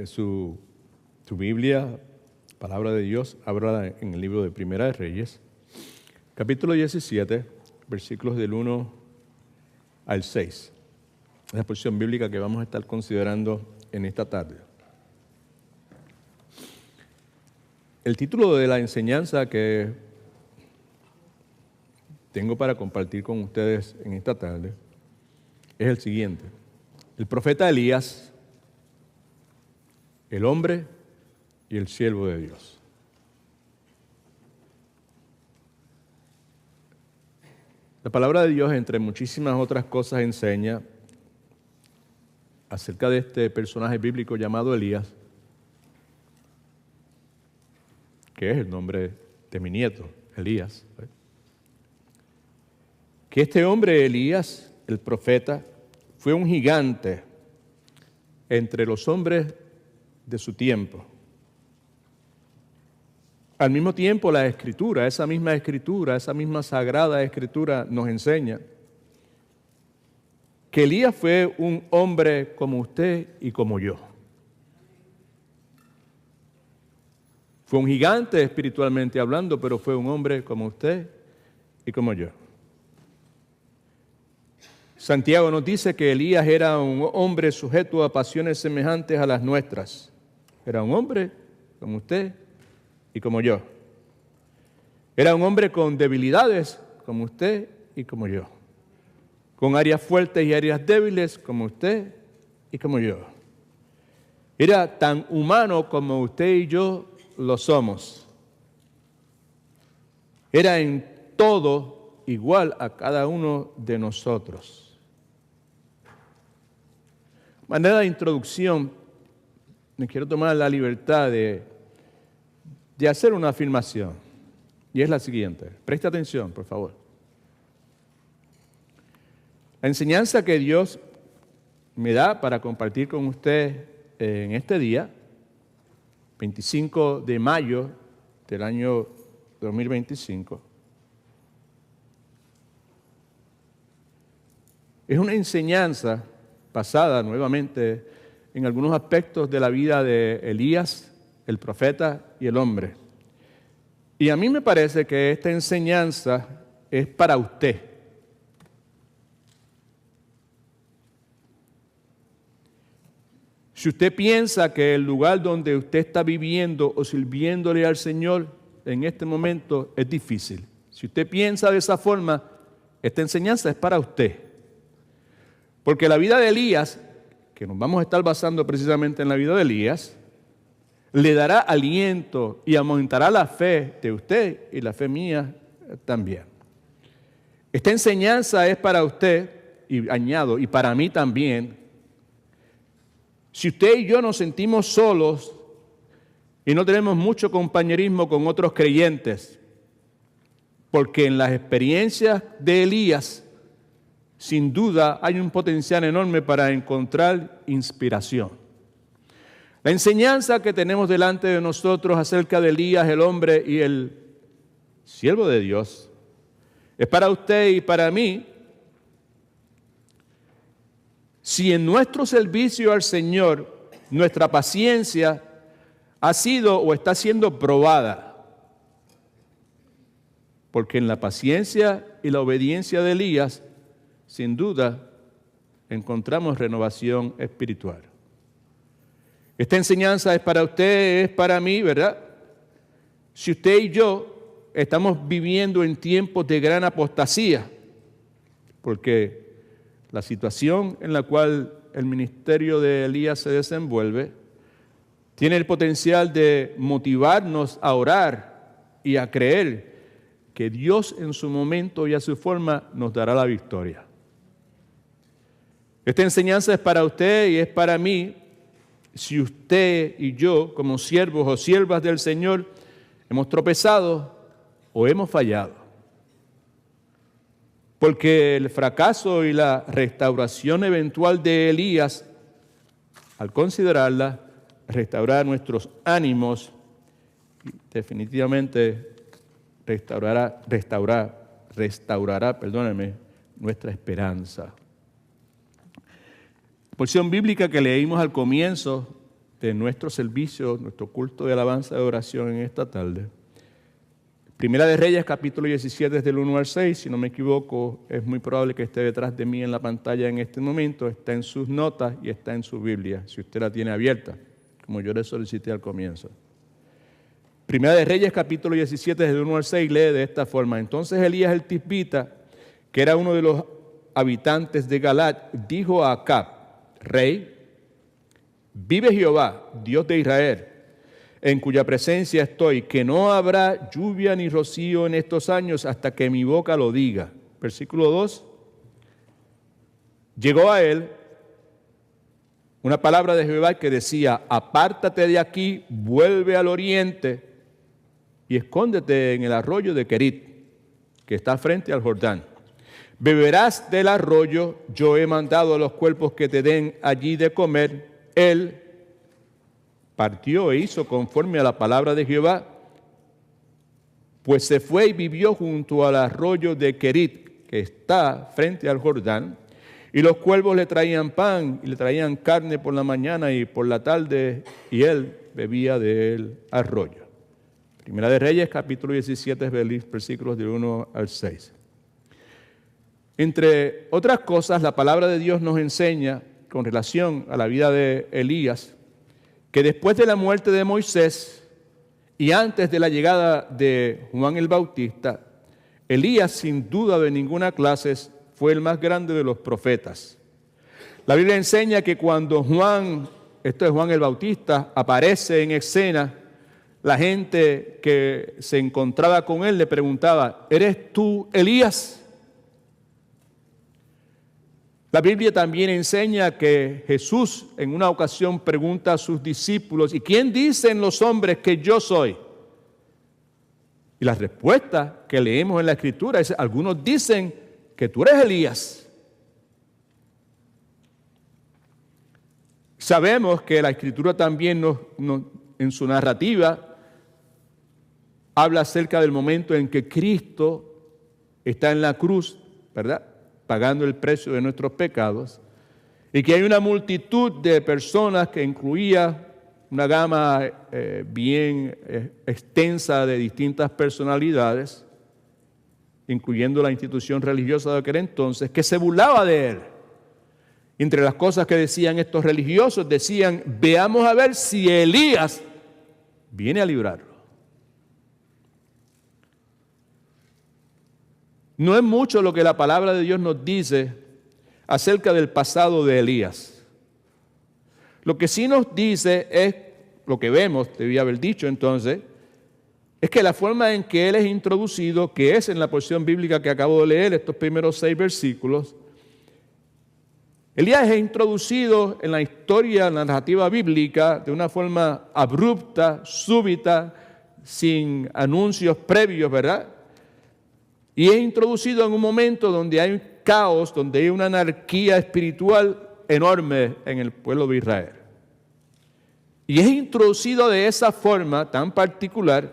su Biblia, Palabra de Dios, abra en el libro de Primera de Reyes, capítulo 17, versículos del 1 al 6. Es la porción bíblica que vamos a estar considerando en esta tarde. El título de la enseñanza que tengo para compartir con ustedes en esta tarde es el siguiente: el profeta Elías, el hombre y el siervo de Dios. La palabra de Dios, entre muchísimas otras cosas, enseña acerca de este personaje bíblico llamado Elías, que es el nombre de mi nieto, Elías. Que este hombre, Elías, el profeta, fue un gigante entre los hombres de su tiempo. Al mismo tiempo, la Escritura, esa misma sagrada Escritura nos enseña que Elías fue un hombre como usted y como yo. Fue un gigante espiritualmente hablando, pero fue un hombre como usted y como yo. Santiago nos dice que Elías era un hombre sujeto a pasiones semejantes a las nuestras. Era un hombre como usted y como yo. Era un hombre con debilidades como usted y como yo. Con áreas fuertes y áreas débiles como usted y como yo. Era tan humano como usted y yo lo somos. Era en todo igual a cada uno de nosotros. De manera de introducción, me quiero tomar la libertad de hacer una afirmación, y es la siguiente. Preste atención, por favor. La enseñanza que Dios me da para compartir con usted en este día, 25 de mayo del año 2025, es una enseñanza basada nuevamente en algunos aspectos de la vida de Elías, el profeta y el hombre. Y a mí me parece que esta enseñanza es para usted. Si usted piensa que el lugar donde usted está viviendo o sirviéndole al Señor en este momento es difícil, si usted piensa de esa forma, esta enseñanza es para usted. Porque la vida de Elías, que nos vamos a estar basando precisamente en la vida de Elías, le dará aliento y aumentará la fe de usted y la fe mía también. Esta enseñanza es para usted, y añado, y para mí también. Si usted y yo nos sentimos solos y no tenemos mucho compañerismo con otros creyentes, porque en las experiencias de Elías, sin duda hay un potencial enorme para encontrar inspiración. La enseñanza que tenemos delante de nosotros acerca de Elías, el hombre y el siervo de Dios, es para usted y para mí. Si en nuestro servicio al Señor, nuestra paciencia ha sido o está siendo probada, porque en la paciencia y la obediencia de Elías, sin duda, encontramos renovación espiritual. Esta enseñanza es para usted, es para mí, ¿verdad? Si usted y yo estamos viviendo en tiempos de gran apostasía, porque la situación en la cual el ministerio de Elías se desenvuelve tiene el potencial de motivarnos a orar y a creer que Dios en su momento y a su forma nos dará la victoria. Esta enseñanza es para usted y es para mí si usted y yo, como siervos o siervas del Señor, hemos tropezado o hemos fallado. Porque el fracaso y la restauración eventual de Elías, al considerarla, restaurar nuestros ánimos, definitivamente restaurará, nuestra esperanza. La porción bíblica que leímos al comienzo de nuestro servicio, nuestro culto de alabanza de oración en esta tarde. Primera de Reyes, capítulo 17, desde el 1 al 6, si no me equivoco, es muy probable que esté detrás de mí en la pantalla en este momento, está en sus notas y está en su Biblia, si usted la tiene abierta, como yo le solicité al comienzo. Primera de Reyes, capítulo 17, desde el 1 al 6, lee de esta forma: Entonces Elías el Tisbita, que era uno de los habitantes de Galat, dijo a Acab, rey, vive Jehová, Dios de Israel, en cuya presencia estoy, que no habrá lluvia ni rocío en estos años hasta que mi boca lo diga. Versículo 2. Llegó a él una palabra de Jehová que decía: apártate de aquí, vuelve al oriente y escóndete en el arroyo de Querit, que está frente al Jordán. Beberás del arroyo, yo he mandado a los cuerpos que te den allí de comer. Él partió e hizo conforme a la palabra de Jehová, pues se fue y vivió junto al arroyo de Querit, que está frente al Jordán, y los cuervos le traían pan y le traían carne por la mañana y por la tarde, y él bebía del arroyo. Primera de Reyes, capítulo 17, versículos del 1 al 6. Entre otras cosas, la palabra de Dios nos enseña, con relación a la vida de Elías, que después de la muerte de Moisés y antes de la llegada de Juan el Bautista, Elías, sin duda de ninguna clase, fue el más grande de los profetas. La Biblia enseña que cuando Juan el Bautista, aparece en escena, la gente que se encontraba con él le preguntaba: ¿eres tú Elías? La Biblia también enseña que Jesús en una ocasión pregunta a sus discípulos: ¿y quién dicen los hombres que yo soy? Y la respuesta que leemos en la Escritura es: algunos dicen que tú eres Elías. Sabemos que la Escritura también en su narrativa habla acerca del momento en que Cristo está en la cruz, ¿verdad?, pagando el precio de nuestros pecados, y que hay una multitud de personas que incluía una gama bien extensa de distintas personalidades, incluyendo la institución religiosa de aquel entonces, que se burlaba de él. Entre las cosas que decían estos religiosos, decían: veamos a ver si Elías viene a librarlo. No es mucho lo que la palabra de Dios nos dice acerca del pasado de Elías. Lo que sí nos dice es, lo que vemos, debía haber dicho entonces, es que la forma en que él es introducido, que es en la porción bíblica que acabo de leer, estos primeros 6 versículos, Elías es introducido en la historia, en la narrativa bíblica, de una forma abrupta, súbita, sin anuncios previos, ¿verdad? Y es introducido en un momento donde hay caos, donde hay una anarquía espiritual enorme en el pueblo de Israel. Y es introducido de esa forma tan particular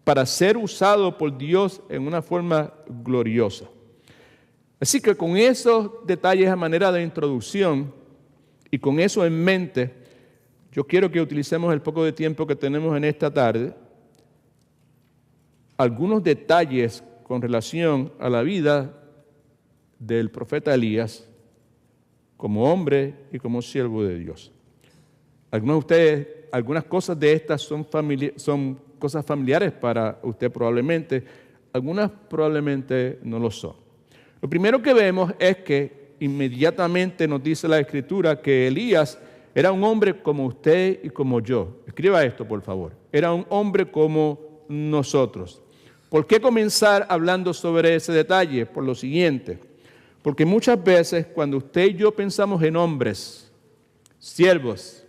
para ser usado por Dios en una forma gloriosa. Así que con esos detalles a manera de introducción y con eso en mente, yo quiero que utilicemos el poco de tiempo que tenemos en esta tarde, algunos detalles con relación a la vida del profeta Elías como hombre y como siervo de Dios. Algunos de ustedes, algunas cosas de estas son cosas familiares para usted probablemente, algunas probablemente no lo son. Lo primero que vemos es que inmediatamente nos dice la Escritura que Elías era un hombre como usted y como yo. Escriba esto, por favor. Era un hombre como nosotros. ¿Por qué comenzar hablando sobre ese detalle? Por lo siguiente, porque muchas veces cuando usted y yo pensamos en hombres, siervos,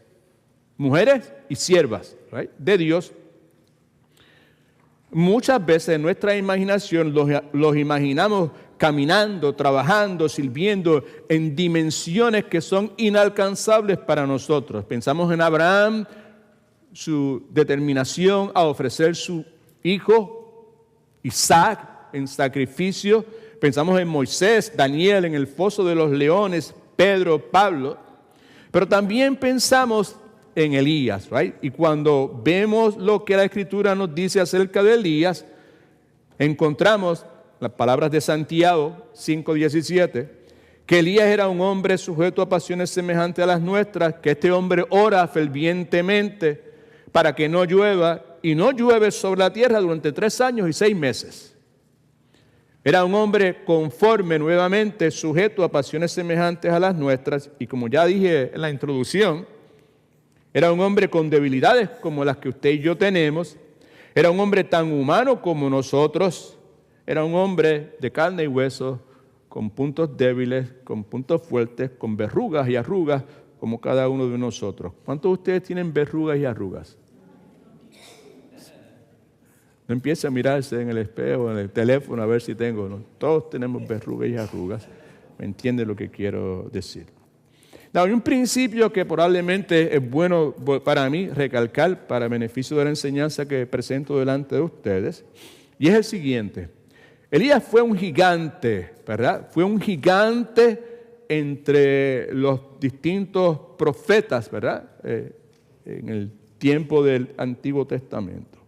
mujeres y siervas, ¿right?, de Dios, muchas veces en nuestra imaginación los imaginamos caminando, trabajando, sirviendo en dimensiones que son inalcanzables para nosotros. Pensamos en Abraham, su determinación a ofrecer su hijo Isaac en sacrificio. Pensamos en Moisés, Daniel en el foso de los leones, Pedro, Pablo. Pero también pensamos en Elías, right? Y cuando vemos lo que la Escritura nos dice acerca de Elías, encontramos las palabras de Santiago 5:17, que Elías era un hombre sujeto a pasiones semejantes a las nuestras, que este hombre ora fervientemente para que no llueva, y no llueve sobre la tierra durante 3 años y 6 meses. Era un hombre conforme, nuevamente, sujeto a pasiones semejantes a las nuestras, y como ya dije en la introducción, era un hombre con debilidades como las que usted y yo tenemos, era un hombre tan humano como nosotros, era un hombre de carne y hueso, con puntos débiles, con puntos fuertes, con verrugas y arrugas, como cada uno de nosotros. ¿Cuántos de ustedes tienen verrugas y arrugas? No empiece a mirarse en el espejo, en el teléfono, a ver si tengo. ¿No? Todos tenemos verrugas y arrugas. ¿Me entiende lo que quiero decir? Hay un principio que probablemente es bueno para mí recalcar para beneficio de la enseñanza que presento delante de ustedes, y es el siguiente. Elías fue un gigante, ¿verdad? Fue un gigante entre los distintos profetas, ¿verdad? En el tiempo del Antiguo Testamento.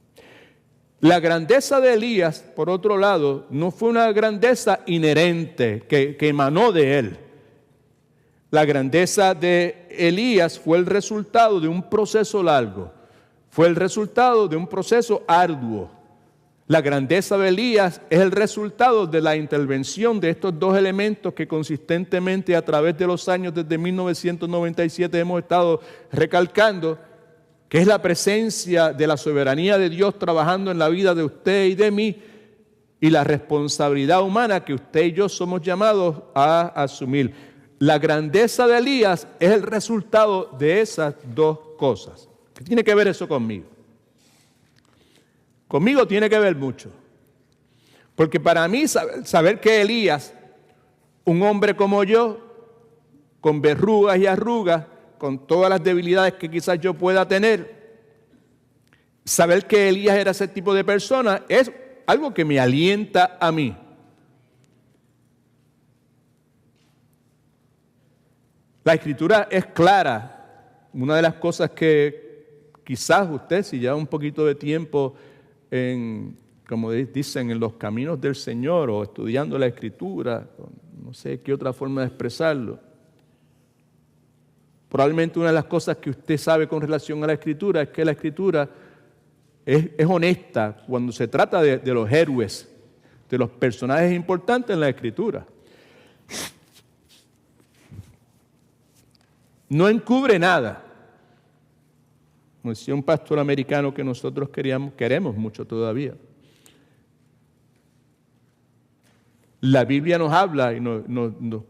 La grandeza de Elías, por otro lado, no fue una grandeza inherente que emanó de él. La grandeza de Elías fue el resultado de un proceso largo, fue el resultado de un proceso arduo. La grandeza de Elías es el resultado de la intervención de estos dos elementos que consistentemente a través de los años, desde 1997, hemos estado recalcando, que es la presencia de la soberanía de Dios trabajando en la vida de usted y de mí, y la responsabilidad humana que usted y yo somos llamados a asumir. La grandeza de Elías es el resultado de esas dos cosas. ¿Qué tiene que ver eso conmigo? Conmigo tiene que ver mucho. Porque para mí saber que Elías, un hombre como yo, con verrugas y arrugas, con todas las debilidades que quizás yo pueda tener, saber que Elías era ese tipo de persona es algo que me alienta a mí. La Escritura es clara. Una de las cosas que quizás usted, si lleva un poquito de tiempo como dicen, en los caminos del Señor o estudiando la Escritura, no sé qué otra forma de expresarlo. Probablemente una de las cosas que usted sabe con relación a la Escritura es que la Escritura es honesta cuando se trata de los héroes, de los personajes importantes en la Escritura. No encubre nada. Como decía un pastor americano que nosotros queremos mucho todavía. La Biblia nos habla, y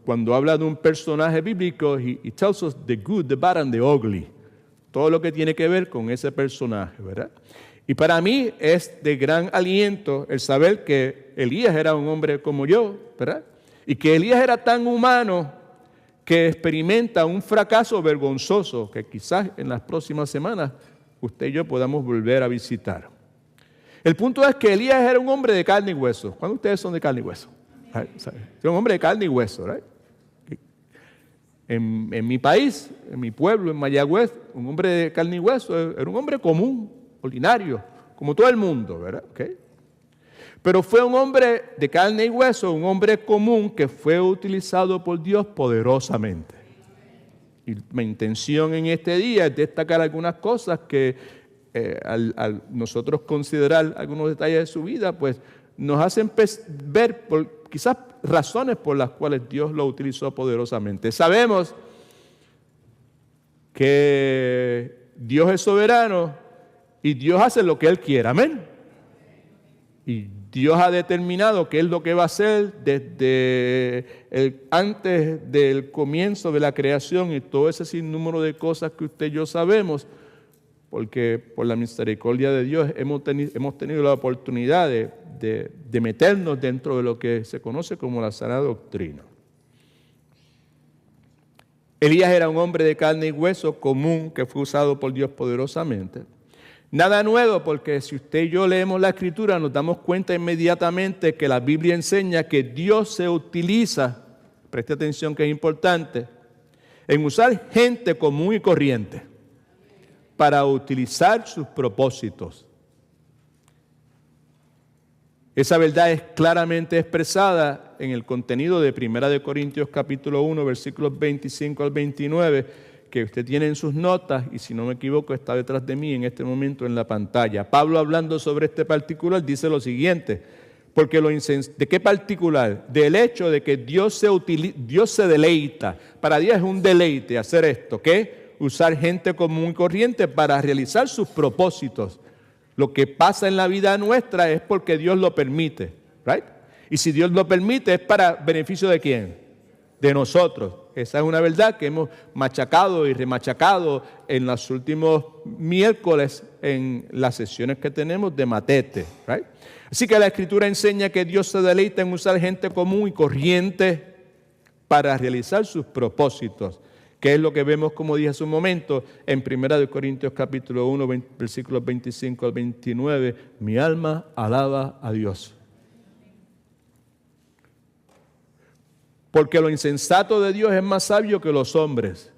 cuando habla de un personaje bíblico, he tells us the good, the bad and the ugly. Todo lo que tiene que ver con ese personaje, ¿verdad? Y para mí es de gran aliento el saber que Elías era un hombre como yo, ¿verdad? Y que Elías era tan humano que experimenta un fracaso vergonzoso que quizás en las próximas semanas usted y yo podamos volver a visitar. El punto es que Elías era un hombre de carne y hueso. ¿Cuántos de ustedes son de carne y hueso? Es un hombre de carne y hueso, ¿right? En mi país, en mi pueblo, en Mayagüez, un hombre de carne y hueso era un hombre común, ordinario, como todo el mundo, ¿verdad? ¿Okay? Pero fue un hombre de carne y hueso, un hombre común que fue utilizado por Dios poderosamente. Y mi intención en este día es destacar algunas cosas que al nosotros considerar algunos detalles de su vida, pues nos hacen ver quizás razones por las cuales Dios lo utilizó poderosamente. Sabemos que Dios es soberano y Dios hace lo que Él quiera, amén. Y Dios ha determinado qué es lo que va a hacer desde antes del comienzo de la creación y todo ese sinnúmero de cosas que usted y yo sabemos, porque por la misericordia de Dios hemos tenido la oportunidad de meternos dentro de lo que se conoce como la sana doctrina. Elías era un hombre de carne y hueso común que fue usado por Dios poderosamente. Nada nuevo, porque si usted y yo leemos la Escritura nos damos cuenta inmediatamente que la Biblia enseña que Dios se utiliza, preste atención que es importante, en usar gente común y corriente. para utilizar sus propósitos. Esa verdad es claramente expresada en el contenido de 1 Corintios capítulo 1, versículos 25 al 29, que usted tiene en sus notas, y si no me equivoco está detrás de mí en este momento en la pantalla. Pablo, hablando sobre este particular, dice lo siguiente: porque ¿de qué particular? Del hecho de que Dios se deleita. Para Dios es un deleite hacer esto, ¿qué? Usar gente común y corriente para realizar sus propósitos. Lo que pasa en la vida nuestra es porque Dios lo permite, ¿right? Y si Dios lo permite es para beneficio ¿de quién? De nosotros. Esa es una verdad que hemos machacado y remachacado en los últimos miércoles en las sesiones que tenemos de Matete, ¿right? Así que la Escritura enseña que Dios se deleita en usar gente común y corriente para realizar sus propósitos, que es lo que vemos, como dije hace un momento, en 1 Corintios capítulo 1, versículos 25 al 29. Mi alma alaba a Dios. Porque lo insensato de Dios es más sabio que los hombres,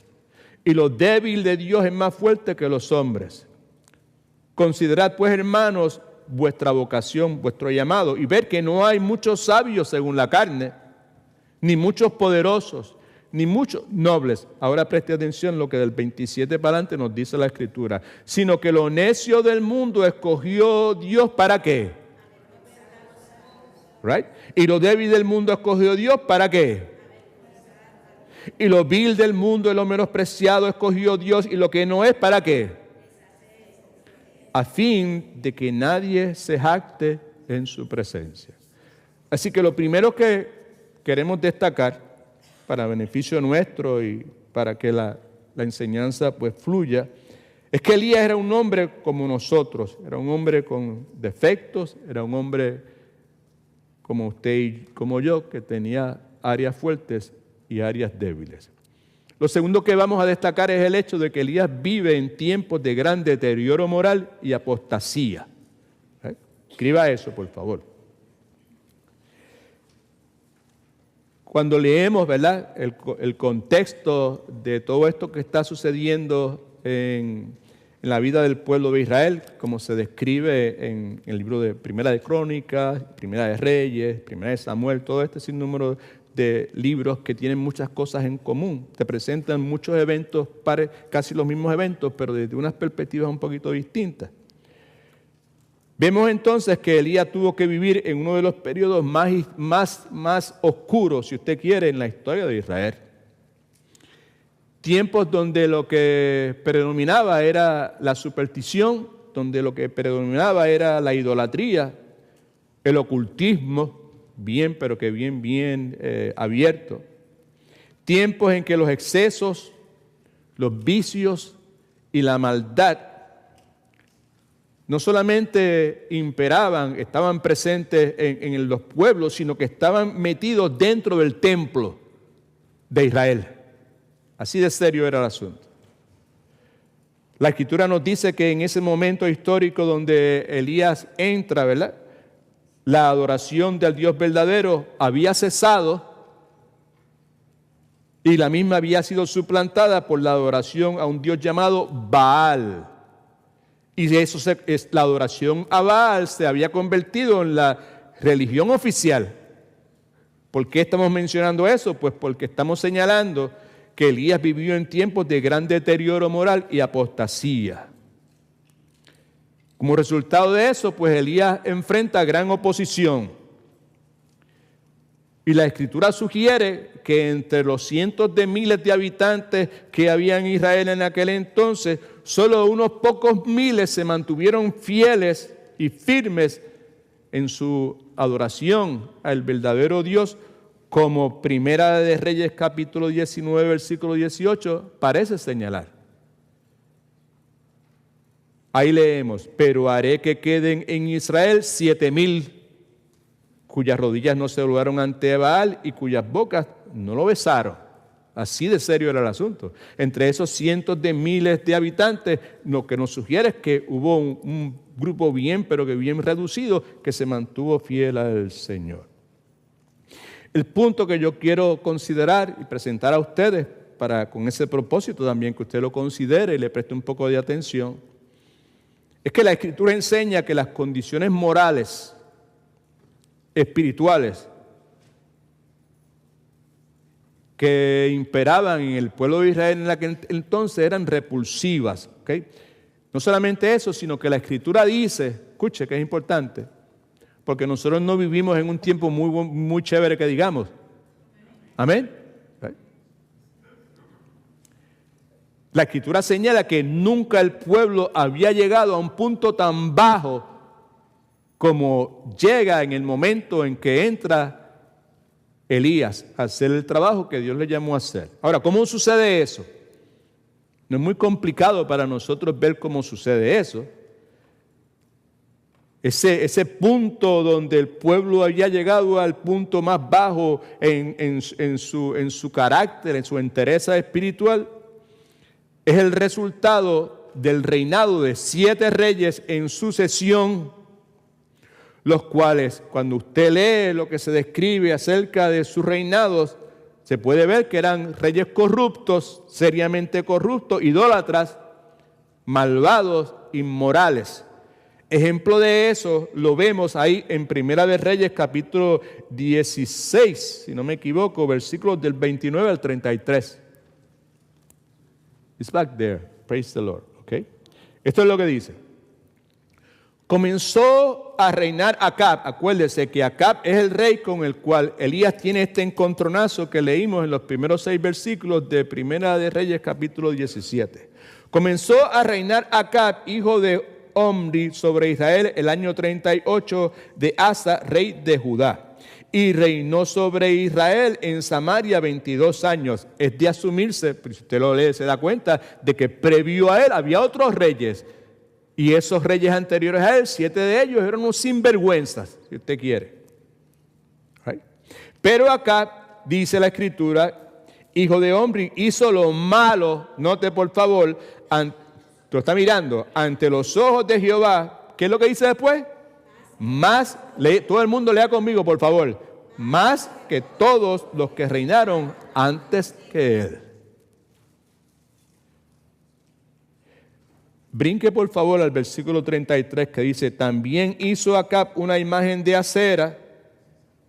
y lo débil de Dios es más fuerte que los hombres. Considerad, pues, hermanos, vuestra vocación, vuestro llamado, y ver que no hay muchos sabios según la carne, ni muchos poderosos, ni muchos nobles. Ahora preste atención lo que del 27 para adelante nos dice la Escritura. Sino que lo necio del mundo escogió Dios, ¿para qué? Right? Y lo débil del mundo escogió Dios, ¿para qué? Y lo vil del mundo y lo menospreciado escogió Dios, y lo que no es, ¿para qué? A fin de que nadie se jacte en su presencia. Así que lo primero que queremos destacar, para beneficio nuestro y para que la enseñanza pues fluya, es que Elías era un hombre como nosotros, era un hombre con defectos, era un hombre como usted y como yo, que tenía áreas fuertes y áreas débiles. Lo segundo que vamos a destacar es el hecho de que Elías vive en tiempos de gran deterioro moral y apostasía. Escriba eso, por favor. Cuando leemos, ¿verdad?, el contexto de todo esto que está sucediendo en la vida del pueblo de Israel, como se describe en el libro de Primera de Crónicas, Primera de Reyes, Primera de Samuel, todo este sinnúmero de libros que tienen muchas cosas en común. Te presentan muchos eventos, casi los mismos eventos, pero desde unas perspectivas un poquito distintas. Vemos entonces que Elías tuvo que vivir en uno de los periodos más oscuros, si usted quiere, en la historia de Israel. Tiempos donde lo que predominaba era la superstición, donde lo que predominaba era la idolatría, el ocultismo, bien, pero que bien abierto. Tiempos en que los excesos, los vicios y la maldad no solamente imperaban, estaban presentes en los pueblos, sino que estaban metidos dentro del templo de Israel. Así de serio era el asunto. La Escritura nos dice que en ese momento histórico donde Elías entra, ¿verdad?, la adoración del Dios verdadero había cesado y la misma había sido suplantada por la adoración a un Dios llamado Baal. Y de eso la adoración a Baal se había convertido en la religión oficial. ¿Por qué estamos mencionando eso? Pues porque estamos señalando que Elías vivió en tiempos de gran deterioro moral y apostasía. Como resultado de eso, pues Elías enfrenta gran oposición. Y la Escritura sugiere que entre los cientos de miles de habitantes que había en Israel en aquel entonces, solo unos pocos miles se mantuvieron fieles y firmes en su adoración al verdadero Dios, como Primera de Reyes capítulo 19, versículo 18 parece señalar. Ahí leemos: pero haré que queden en Israel 7,000 cuyas rodillas no se doblaron ante Baal y cuyas bocas no lo besaron. Así de serio era el asunto. Entre esos cientos de miles de habitantes, lo que nos sugiere es que hubo un grupo bien, pero que bien reducido, que se mantuvo fiel al Señor. El punto que yo quiero considerar y presentar a ustedes con ese propósito también, que usted lo considere y le preste un poco de atención, es que la Escritura enseña que las condiciones morales, espirituales, que imperaban en el pueblo de Israel en aquel entonces eran repulsivas. ¿Okay? No solamente eso, sino que la Escritura dice, escuche que es importante, porque nosotros no vivimos en un tiempo muy chévere que digamos. Amén. ¿Okay? La Escritura señala que nunca el pueblo había llegado a un punto tan bajo como llega en el momento en que entra Elías a hacer el trabajo que Dios le llamó a hacer. Ahora, ¿cómo sucede eso? No es muy complicado para nosotros ver cómo sucede eso. Ese punto donde el pueblo había llegado al punto más bajo en su carácter, en su entereza espiritual, es el resultado del reinado de 7 reyes en sucesión, los cuales, cuando usted lee lo que se describe acerca de sus reinados, se puede ver que eran reyes corruptos, seriamente corruptos, idólatras, malvados, inmorales. Ejemplo de eso lo vemos ahí en Primera de Reyes, capítulo 16, si no me equivoco, versículos del 29 al 33. It's back there. Praise the Lord. Okay. Esto es lo que dice. Comenzó a reinar Acab. Acuérdese que Acab es el rey con el cual Elías tiene este encontronazo que leímos en los primeros 6 versículos de Primera de Reyes, capítulo 17. Comenzó a reinar Acab, hijo de Omri, sobre Israel el año 38 de Asa, rey de Judá. Y reinó sobre Israel en Samaria 22 años. Es de asumirse, si usted lo lee se da cuenta, de que previo a él había otros reyes. Y esos reyes anteriores a él, 7 de ellos eran unos sinvergüenzas, si usted quiere. Right. Pero acá dice la Escritura, hijo de Omri, hizo lo malo, note por favor, lo está mirando, ante los ojos de Jehová. ¿Qué es lo que dice después? Más, todo el mundo lea conmigo, por favor. Más que todos los que reinaron antes que él. Brinque por favor al versículo 33 que dice, también hizo Acab una imagen de acera,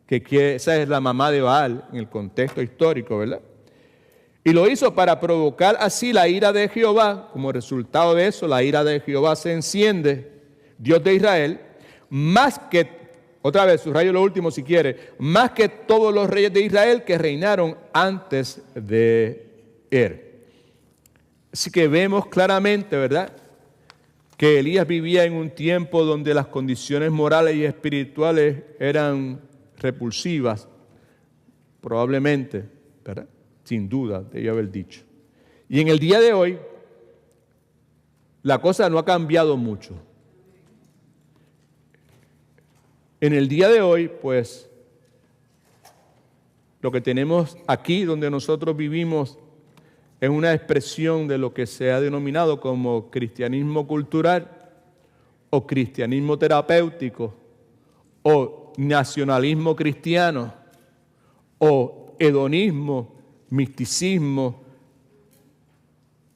que esa es la mamá de Baal en el contexto histórico, ¿verdad? Y lo hizo para provocar así la ira de Jehová. Como resultado de eso, la ira de Jehová se enciende, Dios de Israel, más que, otra vez, subrayo lo último si quiere, más que todos los reyes de Israel que reinaron antes de él. Así que vemos claramente, ¿verdad?, que Elías vivía en un tiempo donde las condiciones morales y espirituales eran repulsivas, probablemente, ¿verdad? Sin duda, debía haber dicho. Y en el día de hoy, la cosa no ha cambiado mucho. En el día de hoy, pues, lo que tenemos aquí donde nosotros vivimos es una expresión de lo que se ha denominado como cristianismo cultural o cristianismo terapéutico o nacionalismo cristiano o hedonismo, misticismo,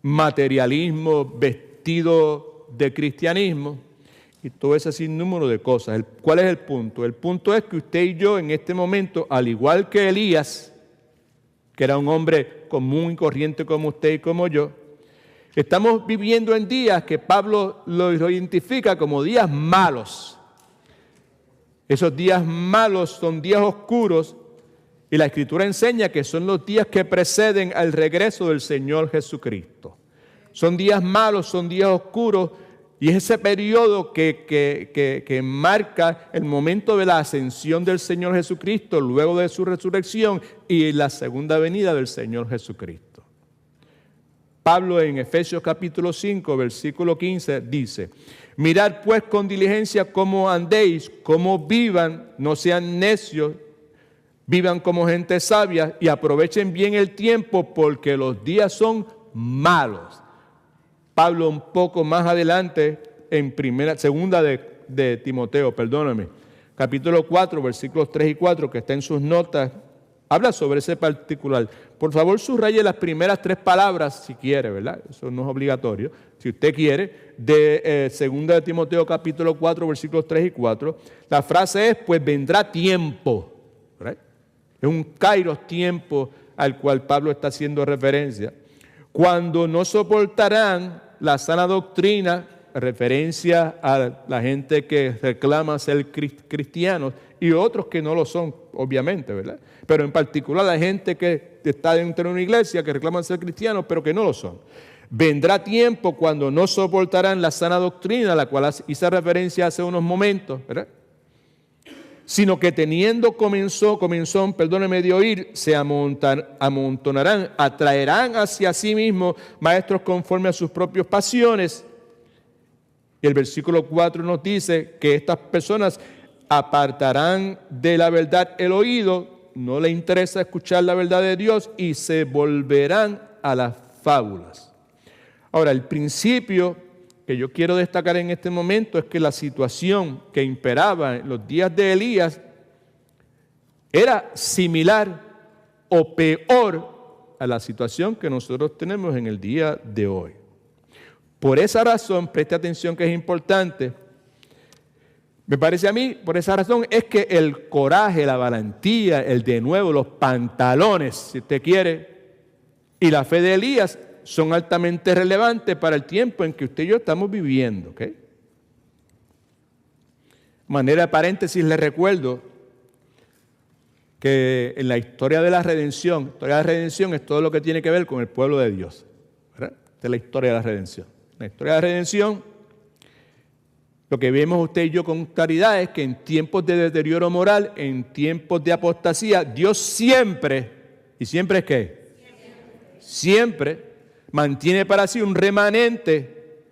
materialismo vestido de cristianismo y todo ese sinnúmero de cosas. ¿Cuál es el punto? El punto es que usted y yo en este momento, al igual que Elías, que era un hombre común y corriente como usted y como yo, estamos viviendo en días que Pablo lo identifica como días malos. Esos días malos son días oscuros y la Escritura enseña que son los días que preceden al regreso del Señor Jesucristo. Son días malos, son días oscuros y es ese periodo que marca el momento de la ascensión del Señor Jesucristo luego de su resurrección y la segunda venida del Señor Jesucristo. Pablo en Efesios capítulo 5, versículo 15 dice, mirad pues con diligencia cómo andéis, cómo vivan, no sean necios, vivan como gente sabia y aprovechen bien el tiempo porque los días son malos. Pablo un poco más adelante en segunda de Timoteo, perdóname, capítulo 4, versículos 3 y 4, que está en sus notas habla sobre ese particular. Por favor, subraye las primeras 3 palabras, si quiere, ¿verdad? Eso no es obligatorio. Si usted quiere, de 2 de Timoteo capítulo 4, versículos 3 y 4. La frase es, pues vendrá tiempo. ¿Verdad? Es un kairos, tiempo al cual Pablo está haciendo referencia. Cuando no soportarán la sana doctrina, referencia a la gente que reclama ser cristianos y otros que no lo son, obviamente, ¿verdad? Pero en particular la gente que está dentro de una iglesia que reclaman ser cristianos, pero que no lo son. Vendrá tiempo cuando no soportarán la sana doctrina, a la cual hice referencia hace unos momentos, ¿verdad? Sino que teniendo comenzón, de oír, se amontonarán, atraerán hacia sí mismos maestros conforme a sus propias pasiones. Y el versículo 4 nos dice que estas personas apartarán de la verdad el oído, no les interesa escuchar la verdad de Dios y se volverán a las fábulas. Ahora, el principio que yo quiero destacar en este momento es que la situación que imperaba en los días de Elías era similar o peor a la situación que nosotros tenemos en el día de hoy. Por esa razón, preste atención que es importante, me parece a mí, por esa razón es que el coraje, la valentía, el denuedo, los pantalones, si usted quiere, y la fe de Elías son altamente relevantes para el tiempo en que usted y yo estamos viviendo. ¿Ok? Manera de paréntesis, les recuerdo que en la historia de la redención es todo lo que tiene que ver con el pueblo de Dios. ¿Verdad? Esta es la historia de la redención. En la historia de la redención, lo que vemos usted y yo con claridad es que en tiempos de deterioro moral, en tiempos de apostasía, Dios siempre, ¿y siempre es qué? Siempre mantiene para sí un remanente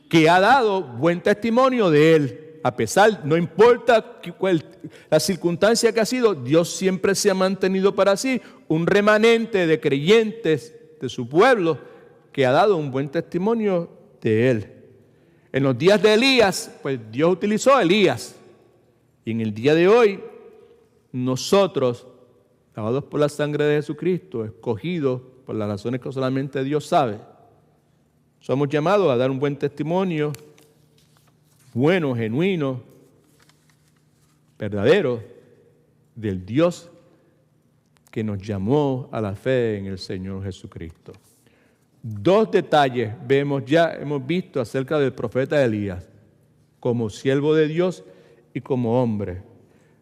que ha dado buen testimonio de Él. A pesar, no importa la circunstancia que ha sido, Dios siempre se ha mantenido para sí un remanente de creyentes de su pueblo que ha dado un buen testimonio de Él. En los días de Elías, pues Dios utilizó a Elías. Y en el día de hoy, nosotros, lavados por la sangre de Jesucristo, escogidos por las razones que solamente Dios sabe, somos llamados a dar un buen testimonio, bueno, genuino, verdadero, del Dios que nos llamó a la fe en el Señor Jesucristo. 2 detalles hemos visto acerca del profeta Elías, como siervo de Dios y como hombre.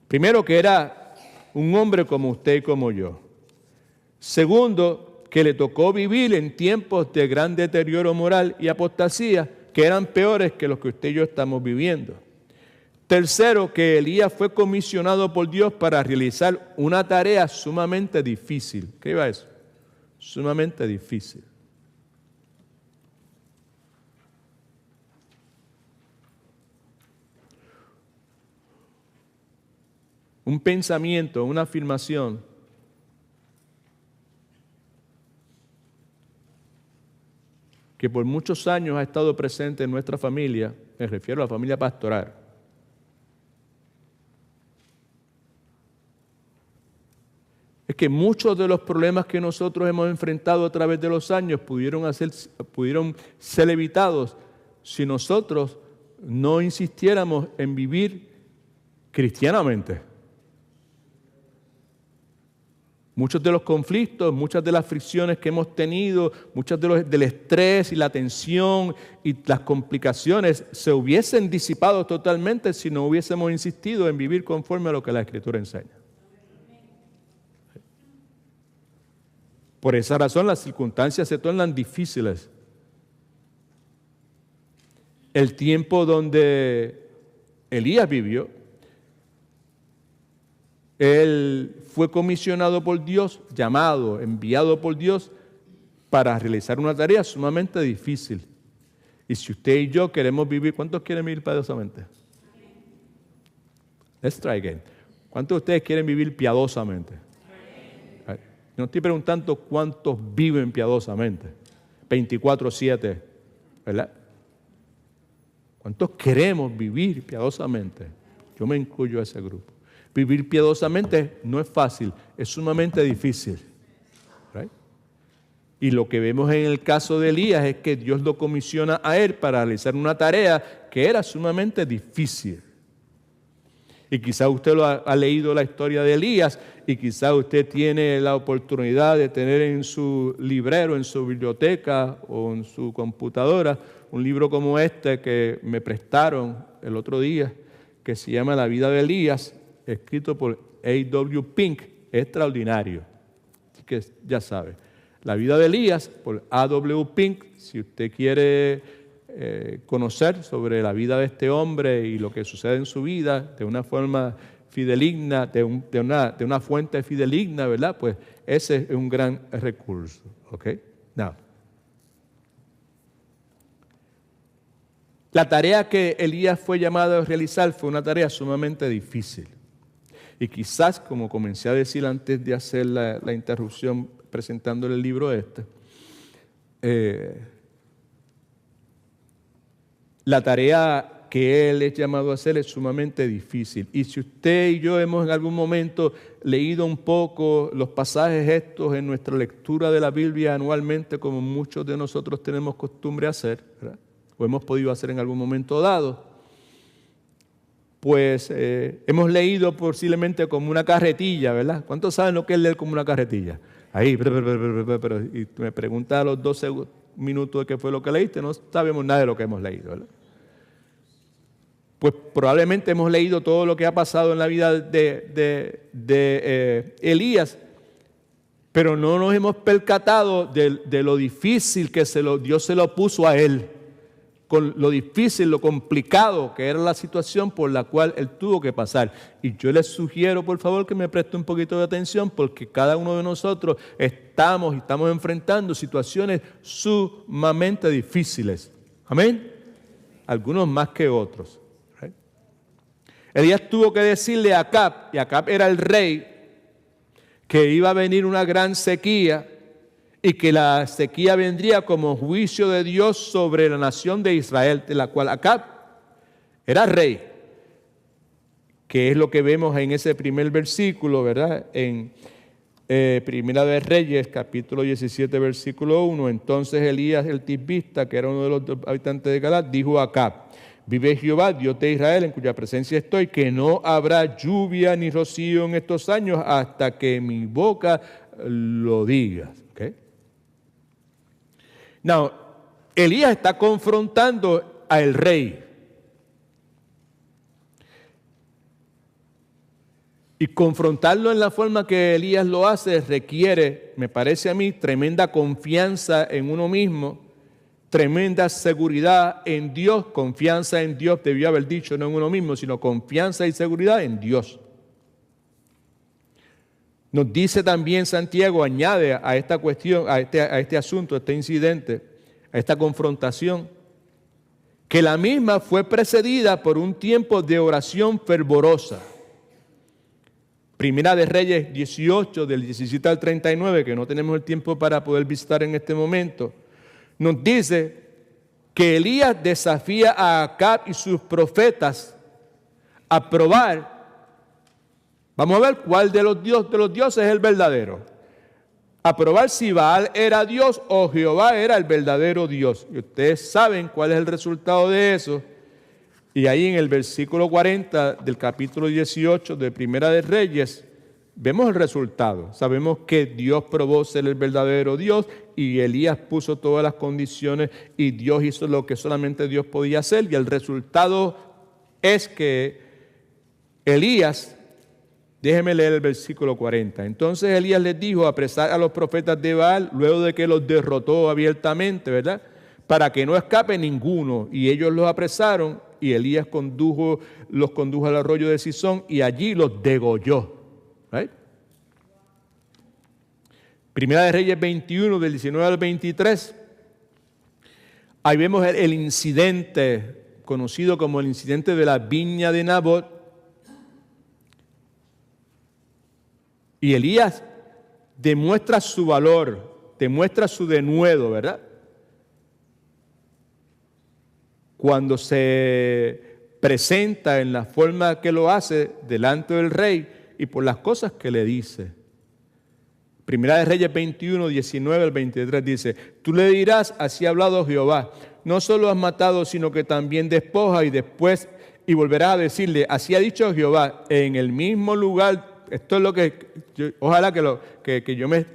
Primero, que era un hombre como usted y como yo. Segundo, que le tocó vivir en tiempos de gran deterioro moral y apostasía, que eran peores que los que usted y yo estamos viviendo. Tercero, que Elías fue comisionado por Dios para realizar una tarea sumamente difícil. ¿Qué iba eso? Sumamente difícil. Un pensamiento, una afirmación que por muchos años ha estado presente en nuestra familia, me refiero a la familia pastoral. Es que muchos de los problemas que nosotros hemos enfrentado a través de los años pudieron ser evitados si nosotros no insistiéramos en vivir cristianamente. Muchos de los conflictos, muchas de las fricciones que hemos tenido, muchas del estrés y la tensión y las complicaciones se hubiesen disipado totalmente si no hubiésemos insistido en vivir conforme a lo que la Escritura enseña. Por esa razón las circunstancias se tornan difíciles. El tiempo donde Elías vivió, él fue comisionado por Dios, llamado, enviado por Dios para realizar una tarea sumamente difícil. Y si usted y yo queremos vivir, ¿cuántos quieren vivir piadosamente? Let's try again. ¿Cuántos de ustedes quieren vivir piadosamente? No estoy preguntando cuántos viven piadosamente, 24/7, ¿verdad? ¿Cuántos queremos vivir piadosamente? Yo me incluyo a ese grupo. Vivir piadosamente no es fácil, es sumamente difícil. ¿Right? Y lo que vemos en el caso de Elías es que Dios lo comisiona a él para realizar una tarea que era sumamente difícil. Y quizá usted ha leído la historia de Elías y quizá usted tiene la oportunidad de tener en su librero, en su biblioteca o en su computadora un libro como este que me prestaron el otro día, que se llama La vida de Elías, escrito por A.W. Pink, extraordinario. Así que ya sabe, La vida de Elías por A.W. Pink. Si usted quiere conocer sobre la vida de este hombre y lo que sucede en su vida de una forma fideligna, de una fuente fideligna, ¿verdad? Pues ese es un gran recurso. ¿Ok? Now, la tarea que Elías fue llamado a realizar fue una tarea sumamente difícil. Y quizás, como comencé a decir antes de hacer la interrupción presentándole el libro la tarea que él es llamado a hacer es sumamente difícil. Y si usted y yo hemos en algún momento leído un poco los pasajes estos en nuestra lectura de la Biblia anualmente, como muchos de nosotros tenemos costumbre hacer, ¿verdad? O hemos podido hacer en algún momento dado, pues hemos leído posiblemente como una carretilla, ¿verdad? ¿Cuántos saben lo que es leer como una carretilla? Ahí, y me pregunta a los 12 minutos de qué fue lo que leíste, no sabemos nada de lo que hemos leído, ¿verdad? Pues probablemente hemos leído todo lo que ha pasado en la vida de Elías, pero no nos hemos percatado de lo difícil que Dios se lo puso a él, con lo difícil, lo complicado que era la situación por la cual él tuvo que pasar. Y yo les sugiero, por favor, que me preste un poquito de atención, porque cada uno de nosotros estamos enfrentando situaciones sumamente difíciles. Amén. Algunos más que otros. Elías tuvo que decirle a Acab, y Acab era el rey, que iba a venir una gran sequía y que la sequía vendría como juicio de Dios sobre la nación de Israel, de la cual Acab era rey, que es lo que vemos en ese primer versículo, ¿verdad? En Primera de Reyes, capítulo 17, versículo 1. Entonces Elías el tisbita, que era uno de los habitantes de Galaad, dijo a Acab: vive Jehová, Dios de Israel, en cuya presencia estoy, que no habrá lluvia ni rocío en estos años hasta que mi boca lo diga. ¿Okay? Now, Elías está confrontando al rey. Y confrontarlo en la forma que Elías lo hace requiere, me parece a mí, tremenda confianza en uno mismo, tremenda seguridad en Dios. Confianza en Dios debió haber dicho, no en uno mismo, sino confianza y seguridad en Dios. Nos dice también Santiago, añade a esta cuestión, a este asunto, a este incidente, a esta confrontación, que la misma fue precedida por un tiempo de oración fervorosa. Primera de Reyes 18, del 17 al 39, que no tenemos el tiempo para poder visitar en este momento, nos dice que Elías desafía a Acab y sus profetas a probar. Vamos a ver cuál de los dioses es el verdadero. A probar si Baal era Dios o Jehová era el verdadero Dios. Y ustedes saben cuál es el resultado de eso. Y ahí en el versículo 40 del capítulo 18 de Primera de Reyes, vemos el resultado. Sabemos que Dios probó ser el verdadero Dios y Elías puso todas las condiciones y Dios hizo lo que solamente Dios podía hacer. Y el resultado es que Elías, déjeme leer el versículo 40. Entonces Elías les dijo: apresar a los profetas de Baal, luego de que los derrotó abiertamente, ¿verdad? Para que no escape ninguno. Y ellos los apresaron y Elías los condujo al arroyo de Sison y allí los degolló. Right? Primera de Reyes 21, del 19 al 23. Ahí vemos el incidente conocido como el incidente de la viña de Nabot. Y Elías demuestra su valor, demuestra su denuedo, ¿verdad? Cuando se presenta en la forma que lo hace delante del rey y por las cosas que le dice. Primera de Reyes 21, 19 al 23 dice, tú le dirás, así ha hablado Jehová, no solo has matado, sino que también despoja y volverás a decirle, así ha dicho Jehová, en el mismo lugar. Esto es lo que, ojalá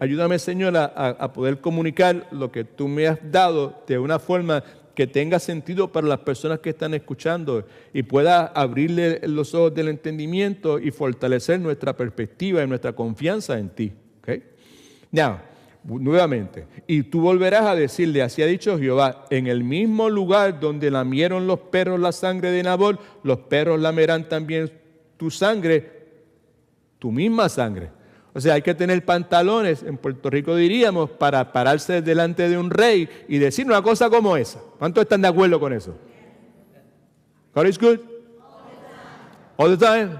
ayúdame Señor a poder comunicar lo que tú me has dado de una forma que tenga sentido para las personas que están escuchando y pueda abrirle los ojos del entendimiento y fortalecer nuestra perspectiva y nuestra confianza en ti. ¿Okay? Now, nuevamente, y tú volverás a decirle, así ha dicho Jehová, en el mismo lugar donde lamieron los perros la sangre de Nabot, los perros lamerán también tu sangre, tu misma sangre. O sea, hay que tener pantalones, en Puerto Rico diríamos, para pararse delante de un rey y decir una cosa como esa. ¿Cuántos están de acuerdo con eso? God is good? All the time.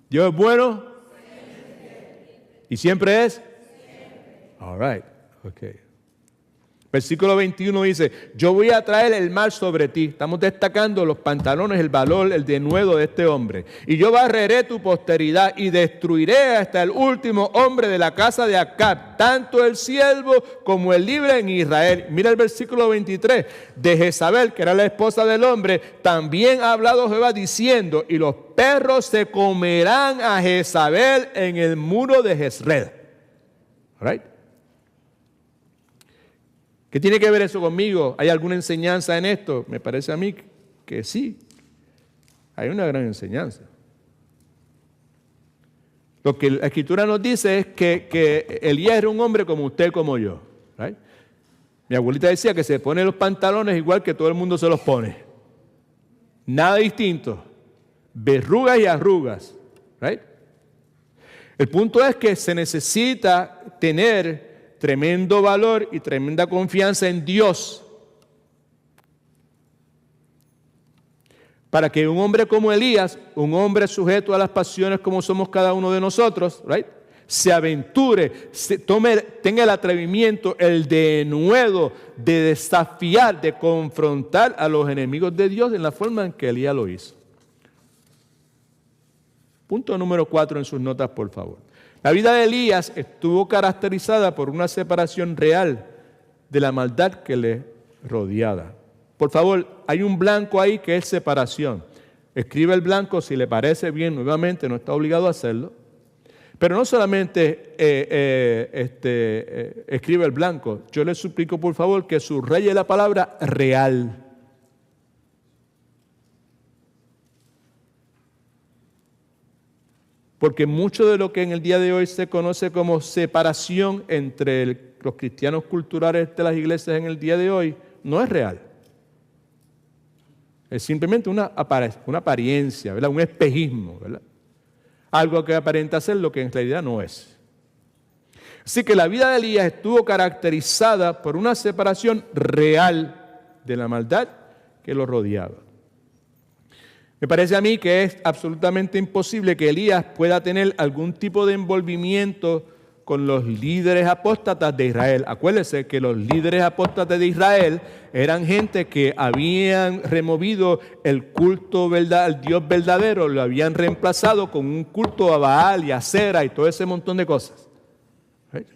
¿Dios es bueno? ¿Y siempre es? All right. Okay. Versículo 21 dice, yo voy a traer el mal sobre ti. Estamos destacando los pantalones, el valor, el denuedo de este hombre. Y yo barreré tu posteridad y destruiré hasta el último hombre de la casa de Acab, tanto el siervo como el libre en Israel. Mira el versículo 23. De Jezabel, que era la esposa del hombre, también ha hablado Jehová diciendo, y los perros se comerán a Jezabel en el muro de Jezreel. All right. ¿Qué tiene que ver eso conmigo? ¿Hay alguna enseñanza en esto? Me parece a mí que sí. Hay una gran enseñanza. Lo que la Escritura nos dice es que Elías era un hombre como usted, como yo. Right? Mi abuelita decía que se pone los pantalones igual que todo el mundo se los pone. Nada distinto. Verrugas y arrugas. Right? El punto es que se necesita tener tremendo valor y tremenda confianza en Dios para que un hombre como Elías, un hombre sujeto a las pasiones como somos cada uno de nosotros, right, se aventure, tenga el atrevimiento, el denuedo de desafiar, de confrontar a los enemigos de Dios en la forma en que Elías lo hizo. Punto número 4 en sus notas, por favor. La vida de Elías estuvo caracterizada por una separación real de la maldad que le rodeaba. Por favor, hay un blanco ahí que es separación. Escribe el blanco si le parece bien, nuevamente no está obligado a hacerlo. Pero no solamente escribe el blanco, yo le suplico por favor que subraye la palabra real. Porque mucho de lo que en el día de hoy se conoce como separación entre los cristianos culturales de las iglesias en el día de hoy no es real. Es simplemente una apariencia, ¿verdad? Un espejismo, ¿verdad? Algo que aparenta ser lo que en realidad no es. Así que la vida de Elías estuvo caracterizada por una separación real de la maldad que lo rodeaba. Me parece a mí que es absolutamente imposible que Elías pueda tener algún tipo de envolvimiento con los líderes apóstatas de Israel. Acuérdense que los líderes apóstatas de Israel eran gente que habían removido el culto al Dios verdadero, lo habían reemplazado con un culto a Baal y a Acera y todo ese montón de cosas. ¿Right?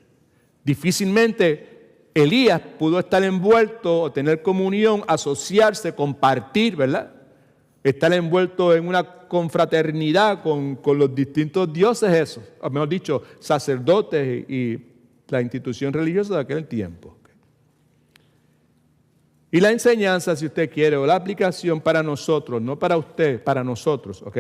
Difícilmente Elías pudo estar envuelto o tener comunión, asociarse, compartir, ¿verdad? Estar envuelto en una confraternidad con los distintos dioses esos, o mejor dicho, sacerdotes y la institución religiosa de aquel tiempo. Y la enseñanza, si usted quiere, o la aplicación para nosotros, no para usted, para nosotros, ¿ok?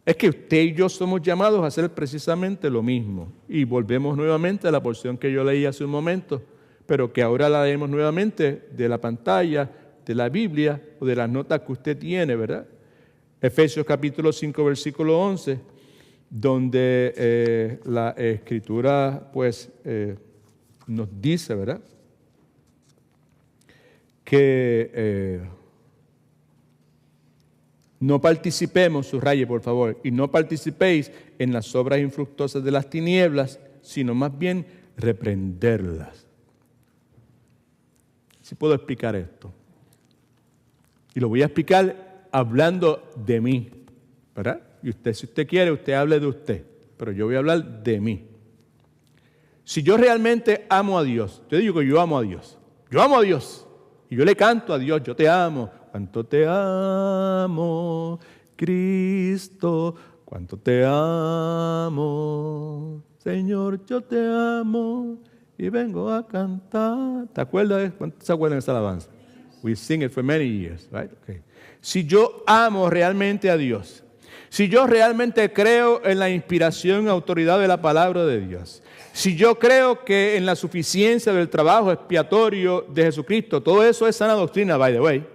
Es que usted y yo somos llamados a hacer precisamente lo mismo. Y volvemos nuevamente a la porción que yo leí hace un momento, pero que ahora la leemos nuevamente de la pantalla, de la Biblia o de las notas que usted tiene, ¿verdad? Efesios capítulo 5, versículo 11, donde la Escritura, pues, nos dice, ¿verdad? Que no participemos, subraye por favor, y no participéis en las obras infructuosas de las tinieblas, sino más bien reprenderlas. ¿Sí puedo explicar esto? Y lo voy a explicar hablando de mí, ¿verdad? Y usted, si usted quiere, usted hable de usted, pero yo voy a hablar de mí. Si yo realmente amo a Dios, yo digo que yo amo a Dios. Yo amo a Dios. Y yo le canto a Dios, yo te amo. Cuánto te amo, Cristo, cuánto te amo. Señor, yo te amo y vengo a cantar. ¿Te acuerdas? ¿Cuántos se acuerdan de esa alabanza? We sing it for many years, right? Okay. Si yo amo realmente a Dios, si yo realmente creo en la inspiración y autoridad de la palabra de Dios, si yo creo que en la suficiencia del trabajo expiatorio de Jesucristo, todo eso es sana doctrina, by the way.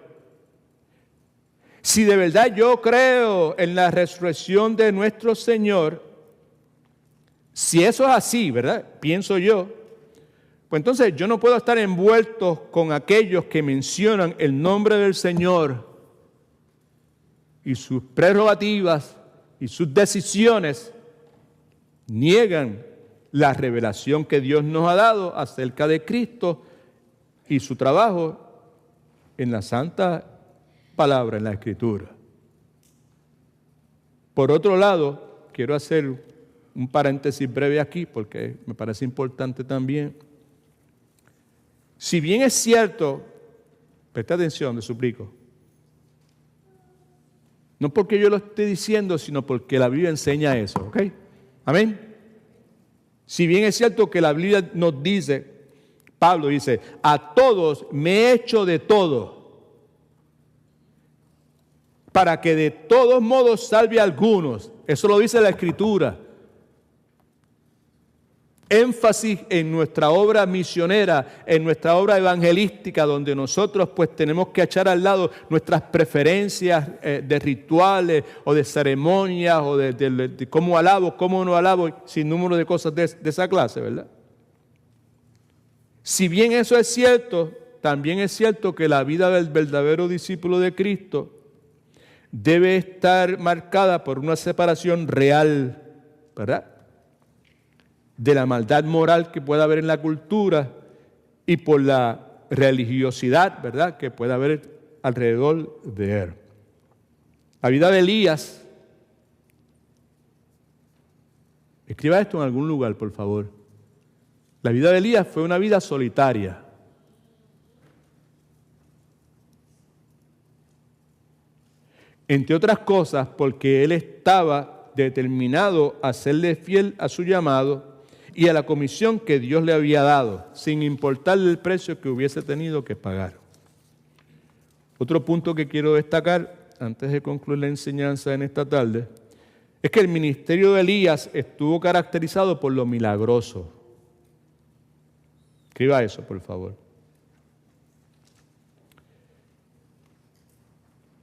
Si de verdad yo creo en la resurrección de nuestro Señor, si eso es así, ¿verdad? Pienso yo, pues entonces yo no puedo estar envuelto con aquellos que mencionan el nombre del Señor y sus prerrogativas y sus decisiones niegan la revelación que Dios nos ha dado acerca de Cristo y su trabajo en la santa palabra, en la Escritura. Por otro lado, quiero hacer un paréntesis breve aquí porque me parece importante también. Si bien es cierto, presta atención, te suplico, no porque yo lo esté diciendo, sino porque la Biblia enseña eso, ¿ok? Amén. Si bien es cierto que la Biblia nos dice, Pablo dice, a todos me he hecho de todo, para que de todos modos salve a algunos. Eso lo dice la Escritura. Énfasis en nuestra obra misionera, en nuestra obra evangelística, donde nosotros pues tenemos que echar al lado nuestras preferencias de rituales o de ceremonias o de cómo alabo, cómo no alabo, sin número de cosas de esa clase, ¿verdad? Si bien eso es cierto, también es cierto que la vida del verdadero discípulo de Cristo debe estar marcada por una separación real, ¿verdad?, de la maldad moral que pueda haber en la cultura y por la religiosidad, ¿verdad?, que pueda haber alrededor de él. La vida de Elías, escriba esto en algún lugar, por favor. La vida de Elías fue una vida solitaria. Entre otras cosas, porque él estaba determinado a serle fiel a su llamado y a la comisión que Dios le había dado, sin importarle el precio que hubiese tenido que pagar. Otro punto que quiero destacar, antes de concluir la enseñanza en esta tarde, es que el ministerio de Elías estuvo caracterizado por lo milagroso. Escriba eso, por favor.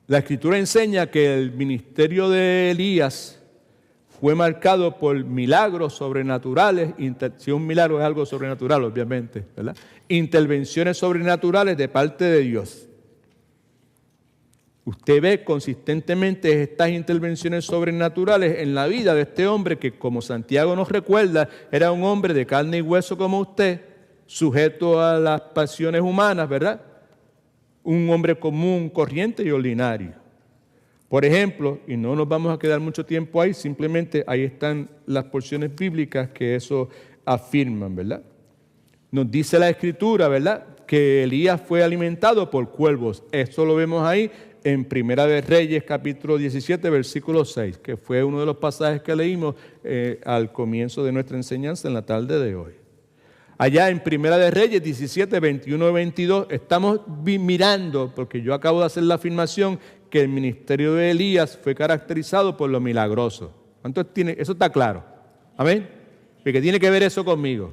La Escritura enseña que el ministerio de Elías fue marcado por milagros sobrenaturales. Si un milagro es algo sobrenatural, obviamente, ¿verdad? Intervenciones sobrenaturales de parte de Dios. Usted ve consistentemente estas intervenciones sobrenaturales en la vida de este hombre que, como Santiago nos recuerda, era un hombre de carne y hueso como usted, sujeto a las pasiones humanas, ¿verdad? Un hombre común, corriente y ordinario. Por ejemplo, y no nos vamos a quedar mucho tiempo ahí, simplemente ahí están las porciones bíblicas que eso afirman, ¿verdad? Nos dice la Escritura, ¿verdad?, que Elías fue alimentado por cuervos. Esto lo vemos ahí en Primera de Reyes, capítulo 17, versículo 6, que fue uno de los pasajes que leímos al comienzo de nuestra enseñanza en la tarde de hoy. Allá en Primera de Reyes 17, 21 y 22, estamos mirando, porque yo acabo de hacer la afirmación, que el ministerio de Elías fue caracterizado por lo milagroso. ¿Cuánto tiene? Eso está claro. ¿Amén? ¿Y qué tiene que ver eso conmigo?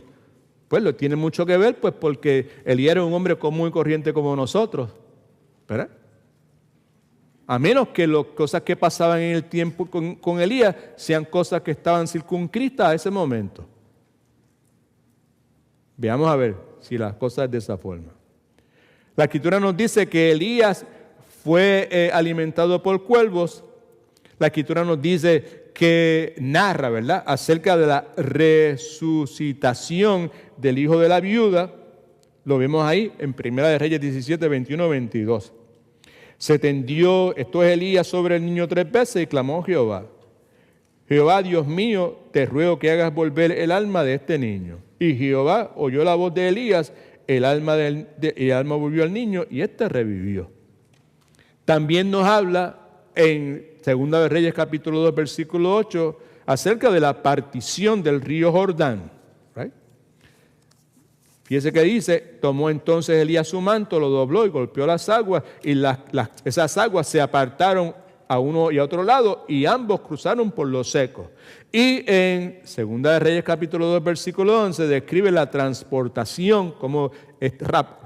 Pues lo tiene mucho que ver, pues porque Elías era un hombre común y corriente como nosotros, ¿verdad? A menos que las cosas que pasaban en el tiempo con Elías sean cosas que estaban circunscritas a ese momento. Veamos a ver si las cosas es de esa forma. La Escritura nos dice que Elías fue alimentado por cuervos. La Escritura nos dice que narra, ¿verdad?, acerca de la resucitación del hijo de la viuda. Lo vemos ahí en Primera de Reyes 17, 21, 22. Se tendió, esto es Elías, sobre el niño 3 veces y clamó a Jehová. Jehová, Dios mío, te ruego que hagas volver el alma de este niño. Y Jehová oyó la voz de Elías, el alma volvió al niño y éste revivió. También nos habla en 2 de Reyes capítulo 2 versículo 8 acerca de la partición del río Jordán. Right? Fíjese que dice, tomó entonces Elías su manto, lo dobló y golpeó las aguas y esas aguas se apartaron a uno y a otro lado y ambos cruzaron por lo seco. Y en 2 de Reyes capítulo 2 versículo 11 describe la transportación como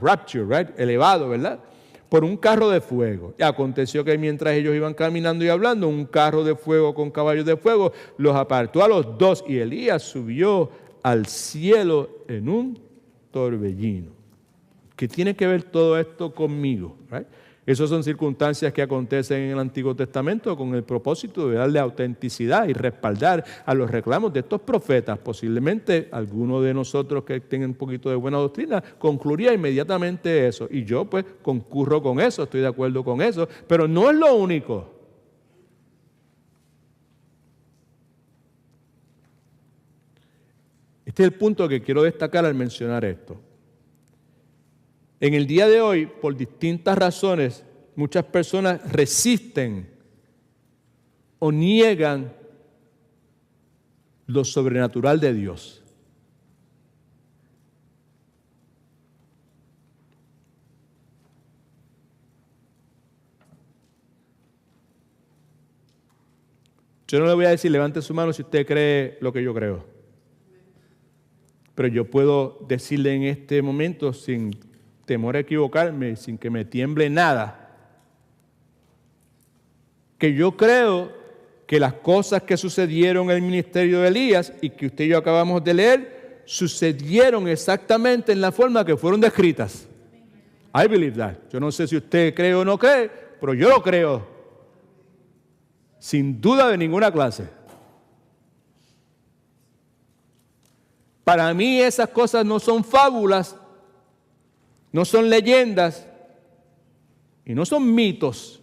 rapture, right? Elevado, ¿verdad? Por un carro de fuego. Y aconteció que mientras ellos iban caminando y hablando, un carro de fuego con caballos de fuego los apartó a los dos y Elías subió al cielo en un torbellino. ¿Qué tiene que ver todo esto conmigo? Right? Esas son circunstancias que acontecen en el Antiguo Testamento con el propósito de darle autenticidad y respaldar a los reclamos de estos profetas. Posiblemente alguno de nosotros que tenga un poquito de buena doctrina concluiría inmediatamente eso. Y yo pues concurro con eso, estoy de acuerdo con eso, pero no es lo único. Este es el punto que quiero destacar al mencionar esto. En el día de hoy, por distintas razones, muchas personas resisten o niegan lo sobrenatural de Dios. Yo no le voy a decir, levante su mano si usted cree lo que yo creo. Pero yo puedo decirle en este momento, sin temor a equivocarme, sin que me tiemble nada, que yo creo que las cosas que sucedieron en el ministerio de Elías y que usted y yo acabamos de leer, sucedieron exactamente en la forma que fueron descritas. I believe that. Yo no sé si usted cree o no cree, pero yo lo creo. Sin duda de ninguna clase. Para mí esas cosas no son fábulas, no son leyendas y no son mitos.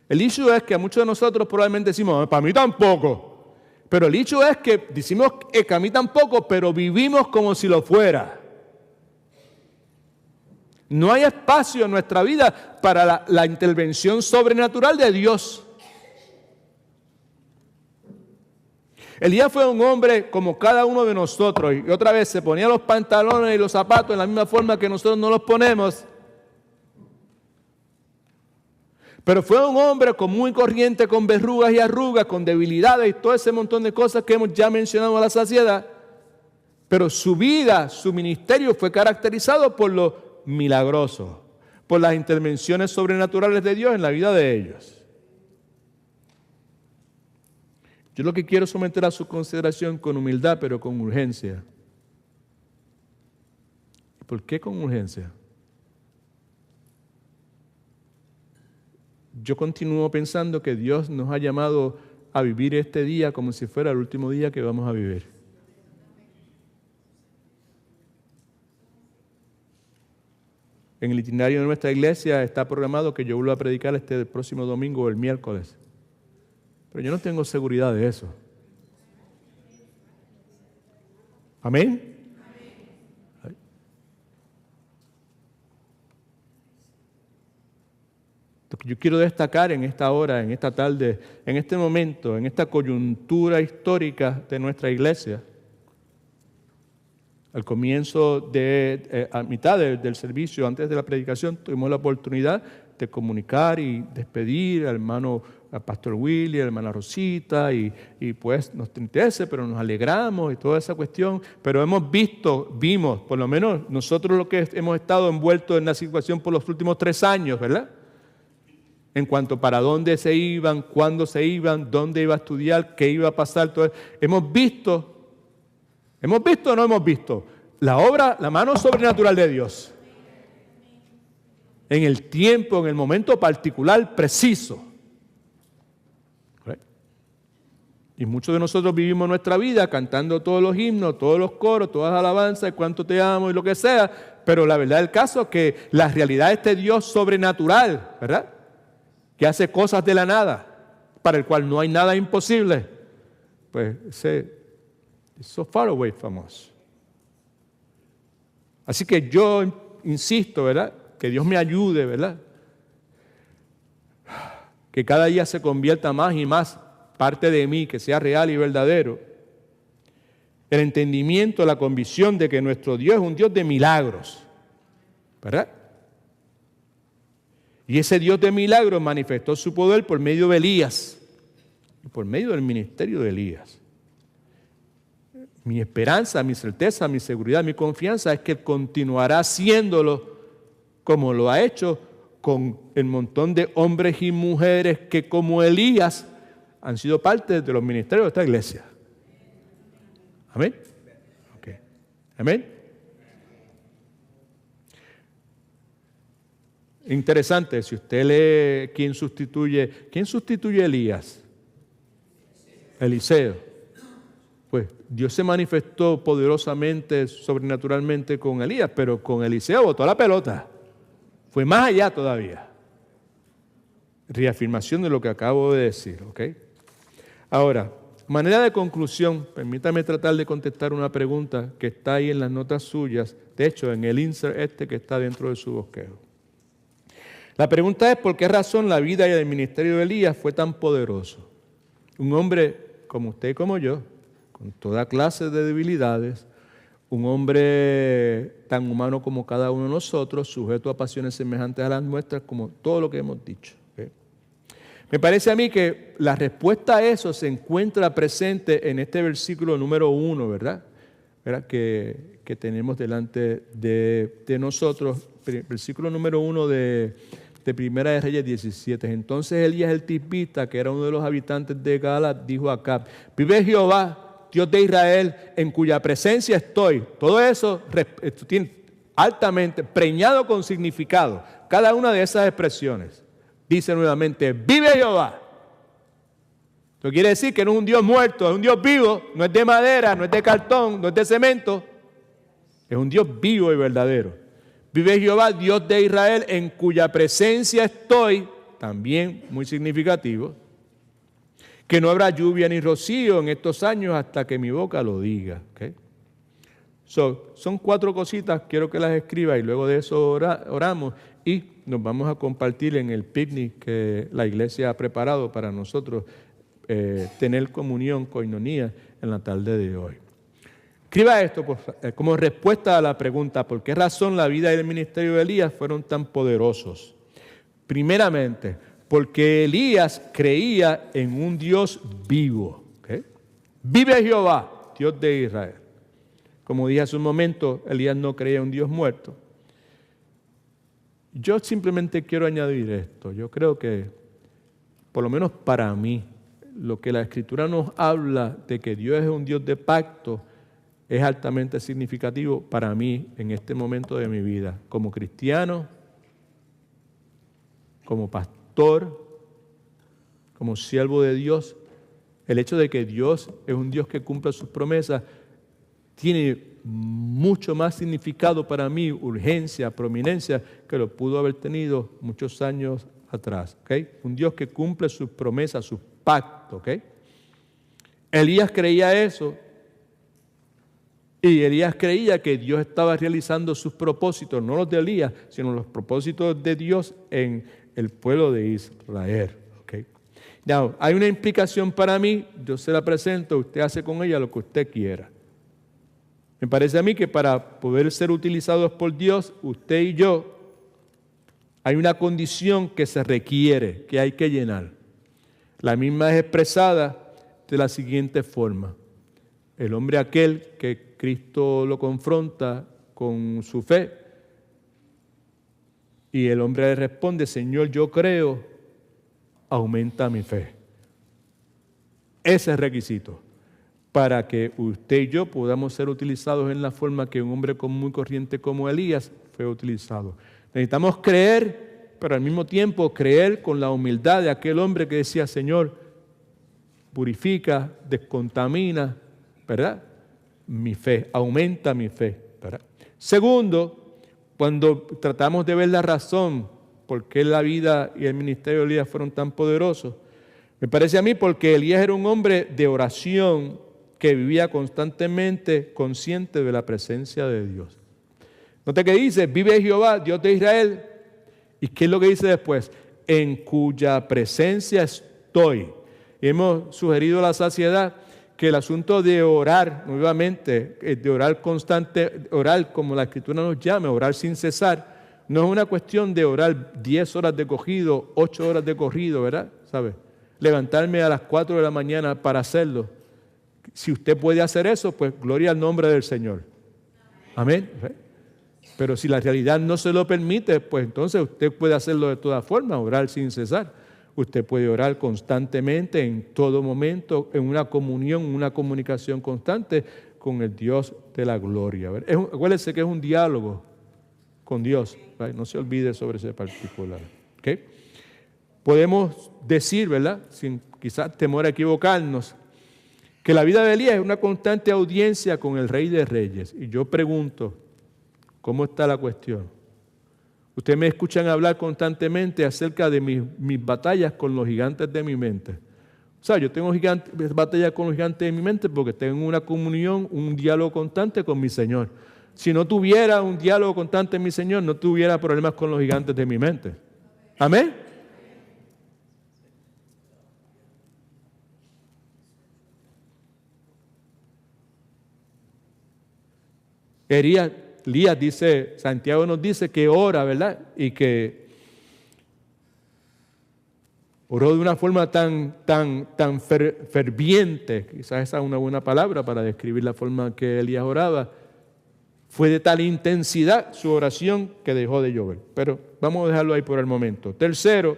El issue es que a muchos de nosotros probablemente decimos, para mí tampoco. Pero el issue es que decimos que a mí tampoco, pero vivimos como si lo fuera. No hay espacio en nuestra vida para la intervención sobrenatural de Dios. Elías fue un hombre como cada uno de nosotros y otra vez se ponía los pantalones y los zapatos en la misma forma que nosotros nos los ponemos. Pero fue un hombre común y corriente con verrugas y arrugas, con debilidades y todo ese montón de cosas que hemos ya mencionado a la saciedad. Pero su vida, su ministerio fue caracterizado por lo milagroso, por las intervenciones sobrenaturales de Dios en la vida de ellos. Yo lo que quiero someter a su consideración con humildad, pero con urgencia. ¿Por qué con urgencia? Yo continúo pensando que Dios nos ha llamado a vivir este día como si fuera el último día que vamos a vivir. En el itinerario de nuestra iglesia está programado que yo vuelva a predicar el próximo domingo o el miércoles. Pero yo no tengo seguridad de eso. ¿Amén? Amén. Lo que yo quiero destacar en esta hora, en esta tarde, en este momento, en esta coyuntura histórica de nuestra iglesia, al comienzo a mitad del servicio, antes de la predicación, tuvimos la oportunidad de comunicar y despedir al hermano al pastor Willy, a la hermana Rosita, y pues nos entristece, pero nos alegramos y toda esa cuestión. Pero vimos, por lo menos nosotros lo que hemos estado envueltos en la situación por los últimos 3 años, ¿verdad? En cuanto para dónde se iban, cuándo se iban, dónde iba a estudiar, qué iba a pasar. Todo. ¿Hemos visto o no hemos visto la obra, la mano sobrenatural de Dios? En el tiempo, en el momento particular, preciso. Y muchos de nosotros vivimos nuestra vida cantando todos los himnos, todos los coros, todas las alabanzas, cuánto te amo y lo que sea, Pero la verdad del caso es que la realidad de este Dios sobrenatural, ¿verdad? Que hace cosas de la nada, para el cual no hay nada imposible, pues it's so far away from us. Así que yo insisto, ¿verdad? Que Dios me ayude, ¿verdad? Que cada día se convierta más y más parte de mí, que sea real y verdadero. El entendimiento, la convicción de que nuestro Dios es un Dios de milagros, ¿verdad? Y ese Dios de milagros manifestó su poder por medio de Elías y por medio del ministerio de Elías. Mi esperanza, mi certeza, mi seguridad, mi confianza es que Él continuará haciéndolo como lo ha hecho con el montón de hombres y mujeres que como Elías han sido parte de los ministerios de esta iglesia. ¿Amén? Okay. ¿Amén? Interesante, si usted lee ¿quién sustituye a Elías? Eliseo. Pues Dios se manifestó poderosamente, sobrenaturalmente con Elías, pero con Eliseo botó la pelota. Fue más allá todavía. Reafirmación de lo que acabo de decir, ¿ok? Ahora, manera de conclusión, permítame tratar de contestar una pregunta que está ahí en las notas suyas, de hecho, en el insert que está dentro de su bosquejo. La pregunta es, ¿por qué razón la vida y el ministerio de Elías fue tan poderoso? Un hombre como usted y como yo, con toda clase de debilidades, un hombre tan humano como cada uno de nosotros, sujeto a pasiones semejantes a las nuestras, como todo lo que hemos dicho. ¿Okay? Me parece a mí que la respuesta a eso se encuentra presente en este versículo número 1, ¿verdad? Que tenemos delante de nosotros, versículo número 1 de Primera de Reyes 17. Entonces Elías el tisbita, que era uno de los habitantes de Galaad, dijo a Acab: vive Jehová, Dios de Israel, en cuya presencia estoy. Todo eso tiene altamente preñado con significado. Cada una de esas expresiones dice nuevamente: vive Jehová. Esto quiere decir que no es un Dios muerto, es un Dios vivo, no es de madera, no es de cartón, no es de cemento. Es un Dios vivo y verdadero. Vive Jehová, Dios de Israel, en cuya presencia estoy, también muy significativo, que no habrá lluvia ni rocío en estos años hasta que mi boca lo diga. ¿Okay? Son 4 cositas, quiero que las escriba y luego de eso oramos y nos vamos a compartir en el picnic que la iglesia ha preparado para nosotros tener comunión, coinonía en la tarde de hoy. Escriba esto como respuesta a la pregunta: ¿por qué razón la vida y el ministerio de Elías fueron tan poderosos? Primeramente, porque Elías creía en un Dios vivo. ¿Okay? Vive Jehová, Dios de Israel. Como dije hace un momento, Elías no creía en un Dios muerto. Yo simplemente quiero añadir esto. Yo creo que, por lo menos para mí, lo que la Escritura nos habla de que Dios es un Dios de pacto es altamente significativo para mí en este momento de mi vida, como cristiano, como pastor, como siervo de Dios. El hecho de que Dios es un Dios que cumple sus promesas tiene mucho más significado para mí, urgencia, prominencia, que lo pudo haber tenido muchos años atrás. ¿Okay? Un Dios que cumple sus promesas, sus pactos. ¿Okay? Elías creía eso. Y Elías creía que Dios estaba realizando sus propósitos, no los de Elías, sino los propósitos de Dios en el pueblo de Israel. ¿Okay? Now, hay una implicación para mí, yo se la presento, usted hace con ella lo que usted quiera. Me parece a mí que para poder ser utilizados por Dios, usted y yo, hay una condición que se requiere, que hay que llenar. La misma es expresada de la siguiente forma: el hombre aquel que Cristo lo confronta con su fe y el hombre le responde: Señor, yo creo, aumenta mi fe. Ese es el requisito para que usted y yo podamos ser utilizados en la forma que un hombre común y corriente como Elías fue utilizado. Necesitamos creer, pero al mismo tiempo creer con la humildad de aquel hombre que decía: Señor, purifica, descontamina, ¿verdad? Mi fe, aumenta mi fe, ¿verdad? Segundo, cuando tratamos de ver la razón por qué la vida y el ministerio de Elías fueron tan poderosos, me parece a mí porque Elías era un hombre de oración que vivía constantemente consciente de la presencia de Dios. Note que dice, vive Jehová, Dios de Israel. ¿Y qué es lo que dice después? En cuya presencia estoy. Y hemos sugerido a la saciedad que el asunto de orar, nuevamente, de orar constante, orar como la Escritura nos llama, orar sin cesar, no es una cuestión de orar 10 horas de corrido, 8 horas de corrido, ¿verdad? ¿Sabe? Levantarme a las 4 de la mañana para hacerlo. Si usted puede hacer eso, pues gloria al nombre del Señor. Amén. Pero si la realidad no se lo permite, pues entonces usted puede hacerlo de todas formas, orar sin cesar. Usted puede orar constantemente, en todo momento, en una comunión, una comunicación constante con el Dios de la gloria. Acuérdese que es un diálogo con Dios. ¿Verdad? No se olvide sobre ese particular. ¿Okay? Podemos decir, ¿verdad?, sin quizás temor a equivocarnos, que la vida de Elías es una constante audiencia con el Rey de Reyes. Y yo pregunto, ¿cómo está la cuestión? Ustedes me escuchan hablar constantemente acerca de mis batallas con los gigantes de mi mente. O sea, yo tengo batallas con los gigantes de mi mente porque tengo una comunión, un diálogo constante con mi Señor. Si no tuviera un diálogo constante con mi Señor, no tuviera problemas con los gigantes de mi mente. ¿Amén? Elías dice, Santiago nos dice que ora, ¿verdad? Y que oró de una forma tan ferviente, quizás esa es una buena palabra para describir la forma que Elías oraba. Fue de tal intensidad su oración que dejó de llover. Pero vamos a dejarlo ahí por el momento. Tercero,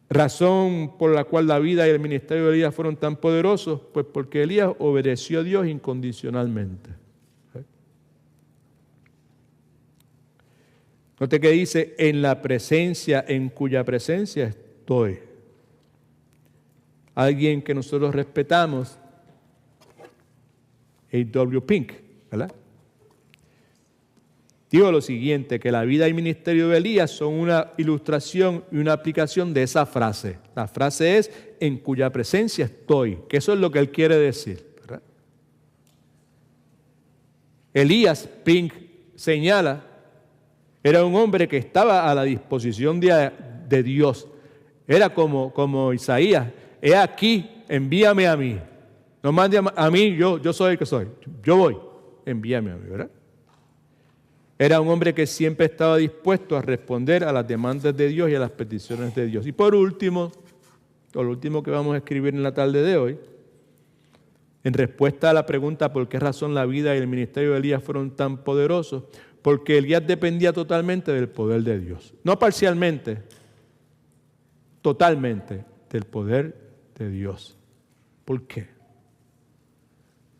razón por la cual la vida y el ministerio de Elías fueron tan poderosos, pues porque Elías obedeció a Dios incondicionalmente. Note que dice, en la presencia, en cuya presencia estoy. Alguien que nosotros respetamos, A.W. Pink, ¿verdad? Digo lo siguiente, que la vida y ministerio de Elías son una ilustración y una aplicación de esa frase. La frase es, en cuya presencia estoy, que eso es lo que él quiere decir, ¿verdad? Elías, Pink señala, era un hombre que estaba a la disposición de Dios. Era como Isaías, he aquí, envíame a mí. No mande a mí, yo soy el que soy. Yo voy, envíame a mí, ¿verdad? Era un hombre que siempre estaba dispuesto a responder a las demandas de Dios y a las peticiones de Dios. Y por último, lo último que vamos a escribir en la tarde de hoy, en respuesta a la pregunta por qué razón la vida y el ministerio de Elías fueron tan poderosos, porque Elías dependía totalmente del poder de Dios. No parcialmente, totalmente del poder de Dios. ¿Por qué?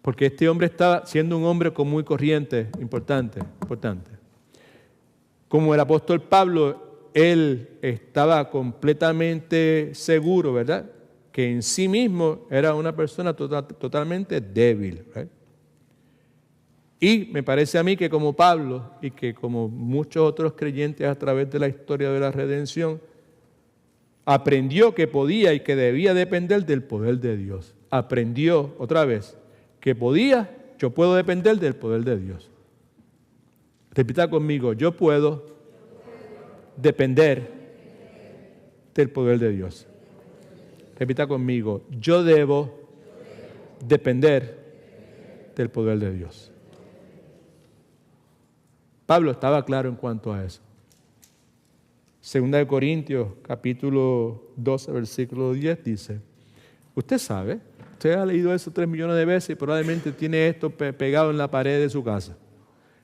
Porque este hombre estaba siendo un hombre común y corriente, importante. Como el apóstol Pablo, él estaba completamente seguro, ¿verdad?, que en sí mismo era una persona totalmente débil, ¿verdad? Y me parece a mí que como Pablo y que como muchos otros creyentes a través de la historia de la redención, aprendió que podía y que debía depender del poder de Dios. Aprendió otra vez que yo puedo depender del poder de Dios. Repita conmigo, yo puedo depender del poder de Dios. Repita conmigo, yo debo depender del poder de Dios. Pablo estaba claro en cuanto a eso. Segunda de Corintios, capítulo 12, versículo 10 dice, usted sabe, usted ha leído eso 3 millones de veces y probablemente tiene esto pegado en la pared de su casa.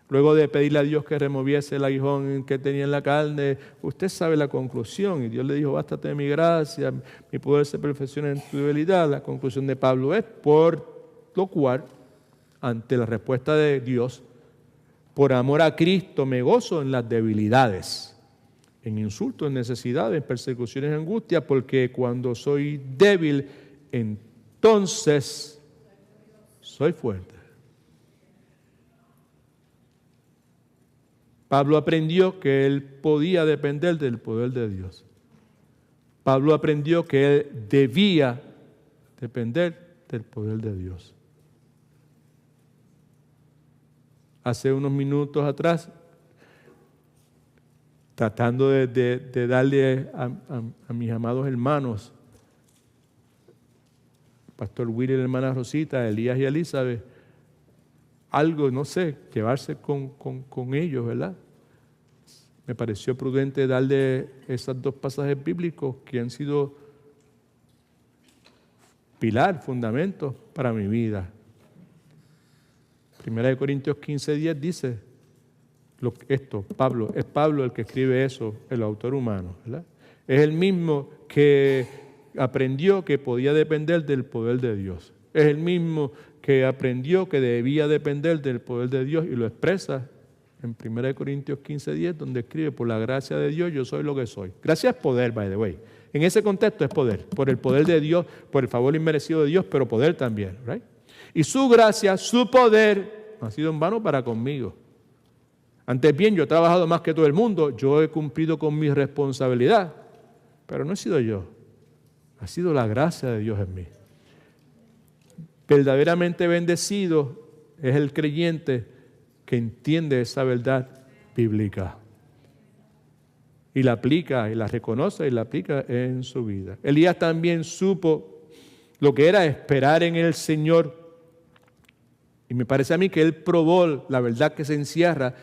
Luego de pedirle a Dios que removiese el aguijón que tenía en la carne, usted sabe la conclusión. Y Dios le dijo, bástate de mi gracia, mi poder se perfecciona en tu debilidad. La conclusión de Pablo es, por lo cual, ante la respuesta de Dios, por amor a Cristo me gozo en las debilidades, en insultos, en necesidades, en persecuciones, en angustia, porque cuando soy débil, entonces soy fuerte. Pablo aprendió que él podía depender del poder de Dios. Pablo aprendió que él debía depender del poder de Dios. Hace unos minutos atrás, tratando de darle a mis amados hermanos, Pastor Willy y la hermana Rosita, Elías y Elizabeth, algo, no sé, llevarse con ellos, ¿verdad? Me pareció prudente darle esos dos pasajes bíblicos que han sido pilar, fundamentos para mi vida. 1 Corintios 15:10 dice esto, es Pablo el que escribe eso, el autor humano, ¿verdad? Es el mismo que aprendió que podía depender del poder de Dios. Es el mismo que aprendió que debía depender del poder de Dios y lo expresa en 1 Corintios 15:10, donde escribe, por la gracia de Dios yo soy lo que soy. Gracia es poder, by the way. En ese contexto es poder, por el poder de Dios, por el favor inmerecido de Dios, pero poder también, right? Y su gracia, su poder, no ha sido en vano para conmigo. Antes bien, yo he trabajado más que todo el mundo, yo he cumplido con mi responsabilidad, pero no he sido yo, ha sido la gracia de Dios en mí. Verdaderamente bendecido es el creyente que entiende esa verdad bíblica y la aplica, y la reconoce y la aplica en su vida. Elías también supo lo que era esperar en el Señor, y me parece a mí que él probó la verdad que se encierra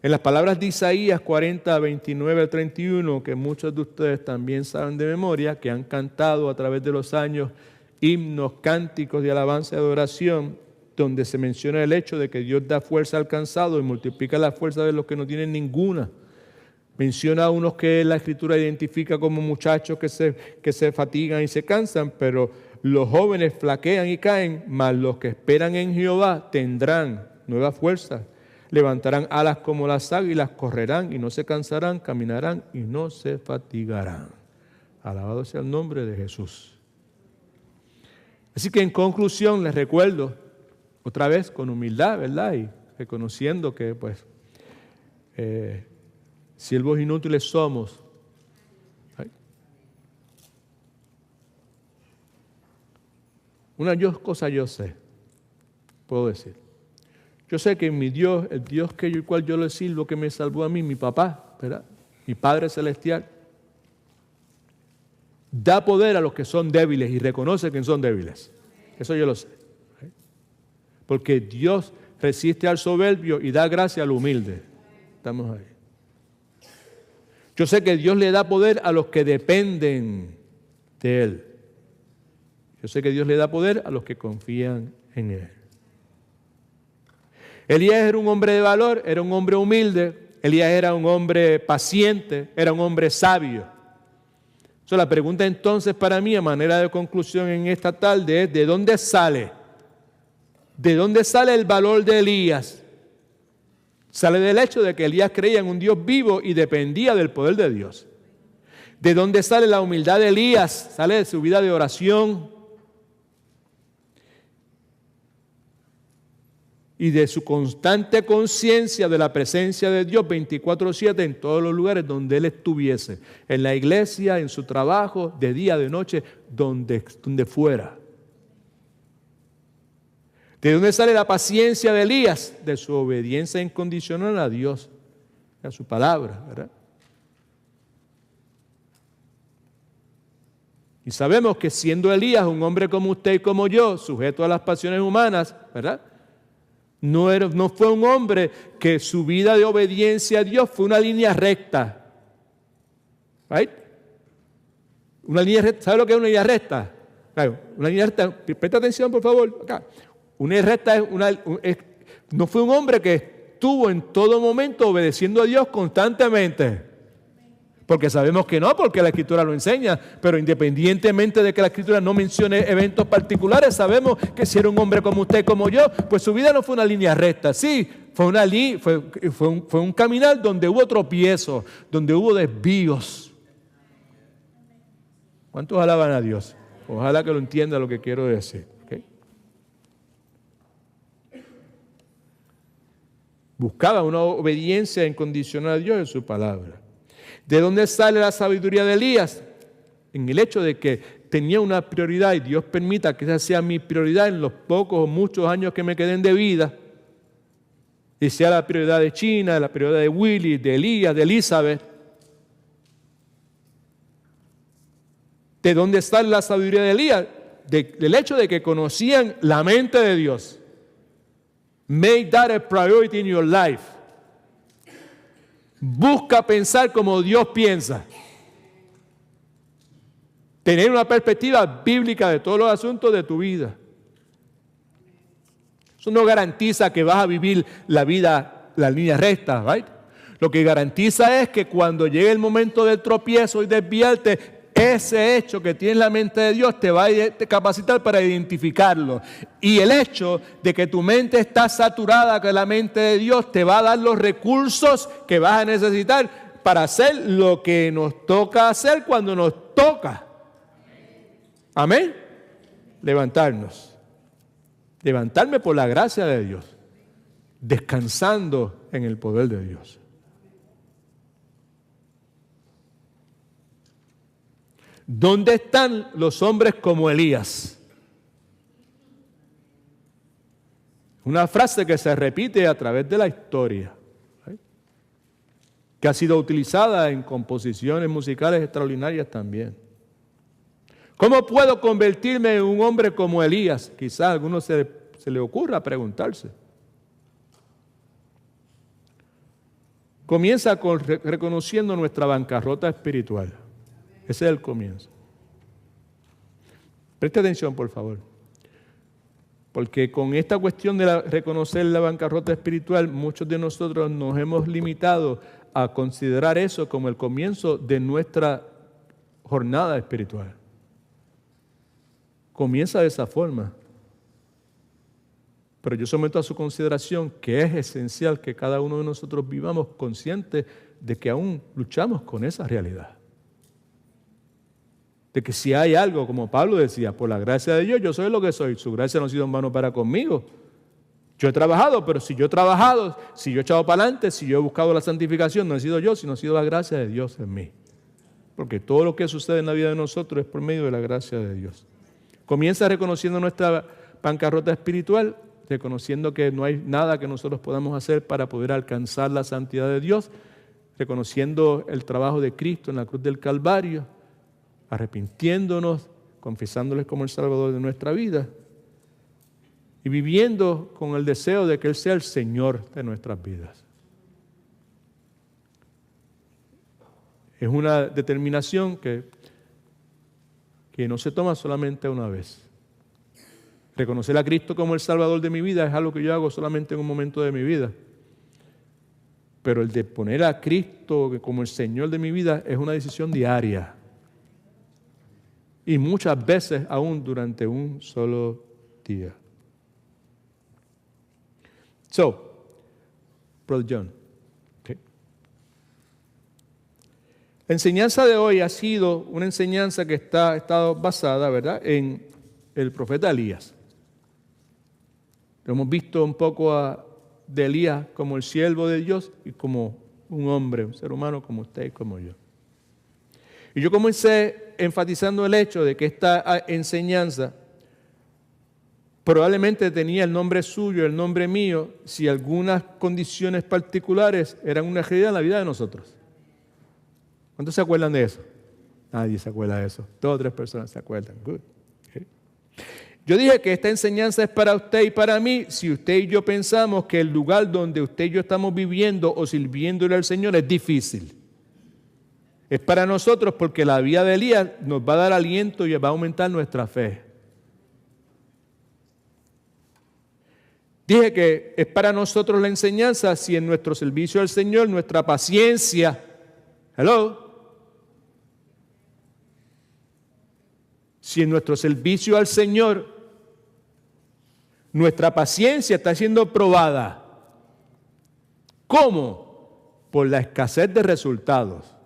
en las palabras de Isaías 40, 29 al 31, que muchos de ustedes también saben de memoria, que han cantado a través de los años himnos, cánticos de alabanza y adoración, donde se menciona el hecho de que Dios da fuerza al cansado y multiplica la fuerza de los que no tienen ninguna. Menciona a unos que la Escritura identifica como muchachos que se fatigan y se cansan, pero los jóvenes flaquean y caen, mas los que esperan en Jehová tendrán nueva fuerza. Levantarán alas como las águilas, correrán y no se cansarán, caminarán y no se fatigarán. Alabado sea el nombre de Jesús. Así que en conclusión les recuerdo, otra vez con humildad, ¿verdad? Y reconociendo que pues siervos inútiles somos. Una cosa yo sé, puedo decir. Yo sé que mi Dios, el Dios el cual yo le sirvo, que me salvó a mí, mi papá, ¿verdad? Mi Padre Celestial, da poder a los que son débiles y reconoce que son débiles. Eso yo lo sé. Porque Dios resiste al soberbio y da gracia al humilde. Estamos ahí. Yo sé que Dios le da poder a los que dependen de Él. Yo sé que Dios le da poder a los que confían en Él. Elías era un hombre de valor, era un hombre humilde. Elías era un hombre paciente, era un hombre sabio. La pregunta entonces para mí, a manera de conclusión en esta tarde, es ¿de dónde sale? ¿De dónde sale el valor de Elías? Sale del hecho de que Elías creía en un Dios vivo y dependía del poder de Dios. ¿De dónde sale la humildad de Elías? Sale de su vida de oración y de su constante conciencia de la presencia de Dios 24/7 en todos los lugares donde él estuviese, en la iglesia, en su trabajo, de día, de noche, donde fuera. ¿De dónde sale la paciencia de Elías? De su obediencia incondicional a Dios, a su palabra, ¿verdad? Y sabemos que siendo Elías un hombre como usted y como yo, sujeto a las pasiones humanas, ¿verdad? No fue un hombre que su vida de obediencia a Dios fue una línea recta. ¿Right? Una línea recta. ¿Sabe lo que es una línea recta? Una línea recta, presta atención por favor. Acá. Una línea recta no fue un hombre que estuvo en todo momento obedeciendo a Dios constantemente. Porque sabemos que no, porque la Escritura lo enseña, pero independientemente de que la Escritura no mencione eventos particulares, sabemos que si era un hombre como usted, como yo, pues su vida no fue una línea recta. Sí, fue un caminar donde hubo tropiezos, donde hubo desvíos. ¿Cuántos alaban a Dios? Ojalá que lo entienda lo que quiero decir. ¿Okay? Buscaba una obediencia incondicional a Dios en su palabra. ¿De dónde sale la sabiduría de Elías? En el hecho de que tenía una prioridad y Dios permita que esa sea mi prioridad en los pocos o muchos años que me queden de vida. Y sea la prioridad de China, la prioridad de Willy, de Elías, de Elizabeth. ¿De dónde sale la sabiduría de Elías? Del hecho de que conocían la mente de Dios. Make that a priority in your life. Busca pensar como Dios piensa. Tener una perspectiva bíblica de todos los asuntos de tu vida. Eso no garantiza que vas a vivir la vida, la línea recta, right? Lo que garantiza es que cuando llegue el momento del tropiezo y desviarte, ese hecho que tienes en la mente de Dios te va a capacitar para identificarlo. Y el hecho de que tu mente está saturada con la mente de Dios te va a dar los recursos que vas a necesitar para hacer lo que nos toca hacer cuando nos toca. Amén. Levantarnos. Levantarme por la gracia de Dios. Descansando en el poder de Dios. ¿Dónde están los hombres como Elías? Una frase que se repite a través de la historia, ¿sí? Que ha sido utilizada en composiciones musicales extraordinarias también. ¿Cómo puedo convertirme en un hombre como Elías? Quizás a algunos se le ocurra preguntarse. Comienza con reconociendo nuestra bancarrota espiritual. Ese es el comienzo. Preste atención, por favor. Porque con esta cuestión de reconocer la bancarrota espiritual, muchos de nosotros nos hemos limitado a considerar eso como el comienzo de nuestra jornada espiritual. Comienza de esa forma. Pero yo someto a su consideración que es esencial que cada uno de nosotros vivamos conscientes de que aún luchamos con esa realidad. De que si hay algo, como Pablo decía, por la gracia de Dios, yo soy lo que soy. Su gracia no ha sido en vano para conmigo. Yo he trabajado, pero si yo he trabajado, si yo he echado para adelante, si yo he buscado la santificación, no he sido yo, sino ha sido la gracia de Dios en mí. Porque todo lo que sucede en la vida de nosotros es por medio de la gracia de Dios. Comienza reconociendo nuestra bancarrota espiritual, reconociendo que no hay nada que nosotros podamos hacer para poder alcanzar la santidad de Dios, reconociendo el trabajo de Cristo en la cruz del Calvario, arrepintiéndonos, confesándoles como el Salvador de nuestra vida y viviendo con el deseo de que Él sea el Señor de nuestras vidas. Es una determinación que no se toma solamente una vez. Reconocer a Cristo como el Salvador de mi vida es algo que yo hago solamente en un momento de mi vida. Pero el de poner a Cristo como el Señor de mi vida es una decisión diaria. Y muchas veces aún durante un solo día. Brother John. Okay. La enseñanza de hoy ha sido una enseñanza que ha estado basada, ¿verdad?, en el profeta Elías. Hemos visto un poco de Elías como el siervo de Dios y como un hombre, un ser humano como usted y como yo. Y yo comencé enfatizando el hecho de que esta enseñanza probablemente tenía el nombre suyo, el nombre mío, si algunas condiciones particulares eran una realidad en la vida de nosotros. ¿Cuántos se acuerdan de eso? Nadie se acuerda de eso. 2 o 3 personas se acuerdan. Good. Okay. Yo dije que esta enseñanza es para usted y para mí si usted y yo pensamos que el lugar donde usted y yo estamos viviendo o sirviéndole al Señor es difícil. Es para nosotros porque la vida de Elías nos va a dar aliento y va a aumentar nuestra fe. Dije que es para nosotros la enseñanza si en nuestro servicio al Señor, nuestra paciencia, si en nuestro servicio al Señor, nuestra paciencia está siendo probada. ¿Cómo? Por la escasez de resultados.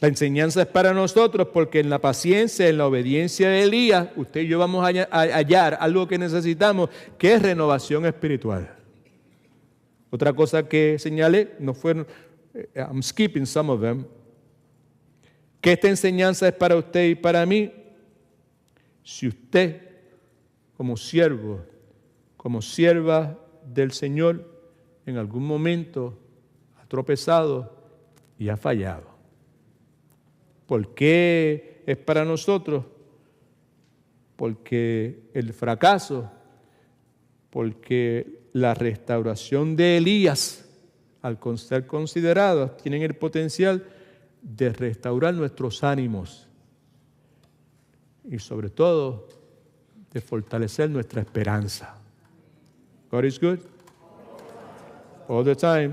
La enseñanza es para nosotros porque en la paciencia, en la obediencia de Elías, usted y yo vamos a hallar algo que necesitamos, que es renovación espiritual. Otra cosa que señalé, no fueron, I'm skipping some of them, que esta enseñanza es para usted y para mí. Si usted, como siervo, como sierva del Señor, en algún momento ha tropezado y ha fallado. ¿Por qué es para nosotros? Porque el fracaso, porque la restauración de Elías, al ser considerados, tienen el potencial de restaurar nuestros ánimos y sobre todo de fortalecer nuestra esperanza. God is good all the time.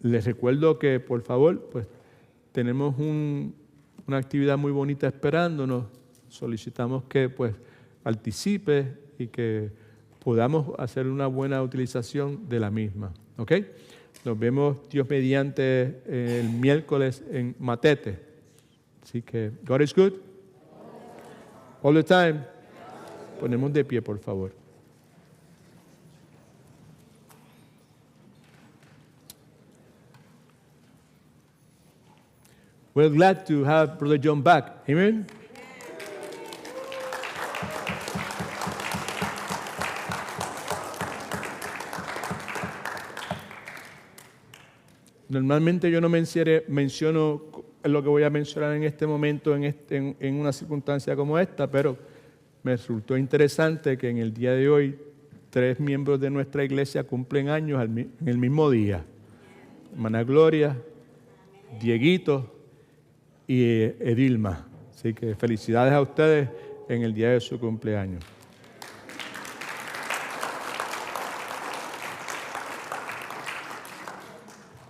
Les recuerdo que, por favor, pues tenemos una actividad muy bonita esperándonos. Solicitamos que pues participe y que podamos hacer una buena utilización de la misma. ¿Ok? Nos vemos, Dios mediante, el miércoles en Matete. Así que, God is good all the time. Ponemos de pie, por favor. We're glad to have Brother John back. Amen. Normalmente yo no menciono lo que voy a mencionar en este momento, en una circunstancia como esta, pero me resultó interesante que en el día de hoy 3 miembros de nuestra iglesia cumplen años en el mismo día. Hermana Gloria, Dieguito y Edilma. Así que felicidades a ustedes en el día de su cumpleaños.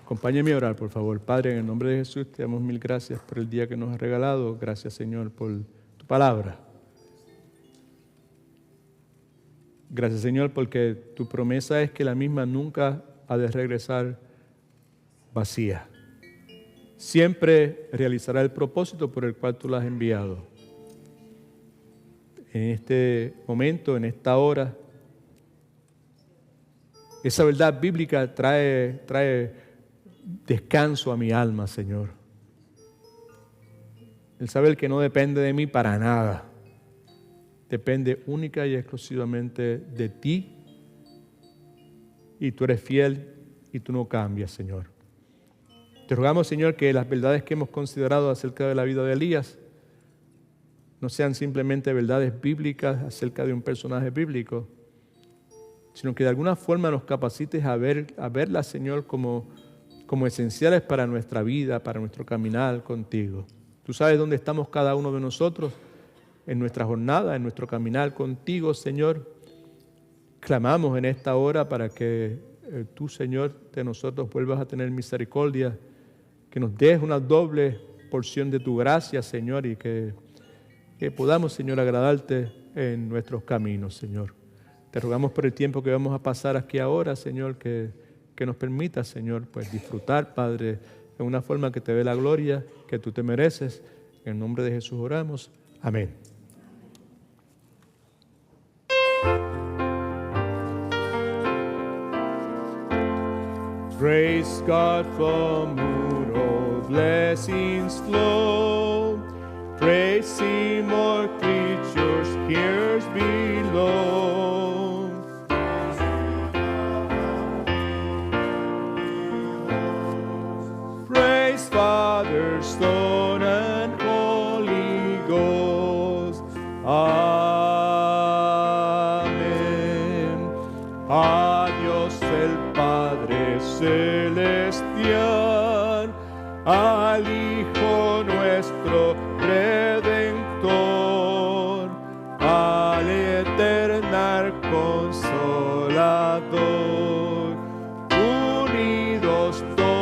Acompáñenme a orar, por favor. Padre, en el nombre de Jesús, te damos mil gracias por el día que nos has regalado. Gracias, Señor, por tu palabra. Gracias, Señor, porque tu promesa es que la misma nunca ha de regresar vacía. Siempre realizará el propósito por el cual tú la has enviado. En este momento, en esta hora, esa verdad bíblica trae descanso a mi alma, Señor. El saber que no depende de mí para nada. Depende única y exclusivamente de ti. Y tú eres fiel y tú no cambias, Señor. Te rogamos, Señor, que las verdades que hemos considerado acerca de la vida de Elías no sean simplemente verdades bíblicas acerca de un personaje bíblico, sino que de alguna forma nos capacites a verlas, Señor, como esenciales para nuestra vida, para nuestro caminar contigo. Tú sabes dónde estamos cada uno de nosotros en nuestra jornada, en nuestro caminar contigo, Señor. Clamamos en esta hora para que tú, Señor, de nosotros vuelvas a tener misericordia, que nos des una doble porción de tu gracia, Señor, y que podamos, Señor, agradarte en nuestros caminos, Señor. Te rogamos por el tiempo que vamos a pasar aquí ahora, Señor, que nos permita, Señor, pues disfrutar, Padre, en una forma que te dé la gloria que tú te mereces. En el nombre de Jesús oramos. Amén. Praise God from whom all blessings flow. Praise Him, all creatures here below. Praise Father, Son, and Holy Ghost. Amén. A Dios el Padre celestial, al Hijo nuestro Redentor, al eterno Consolador, unidos todos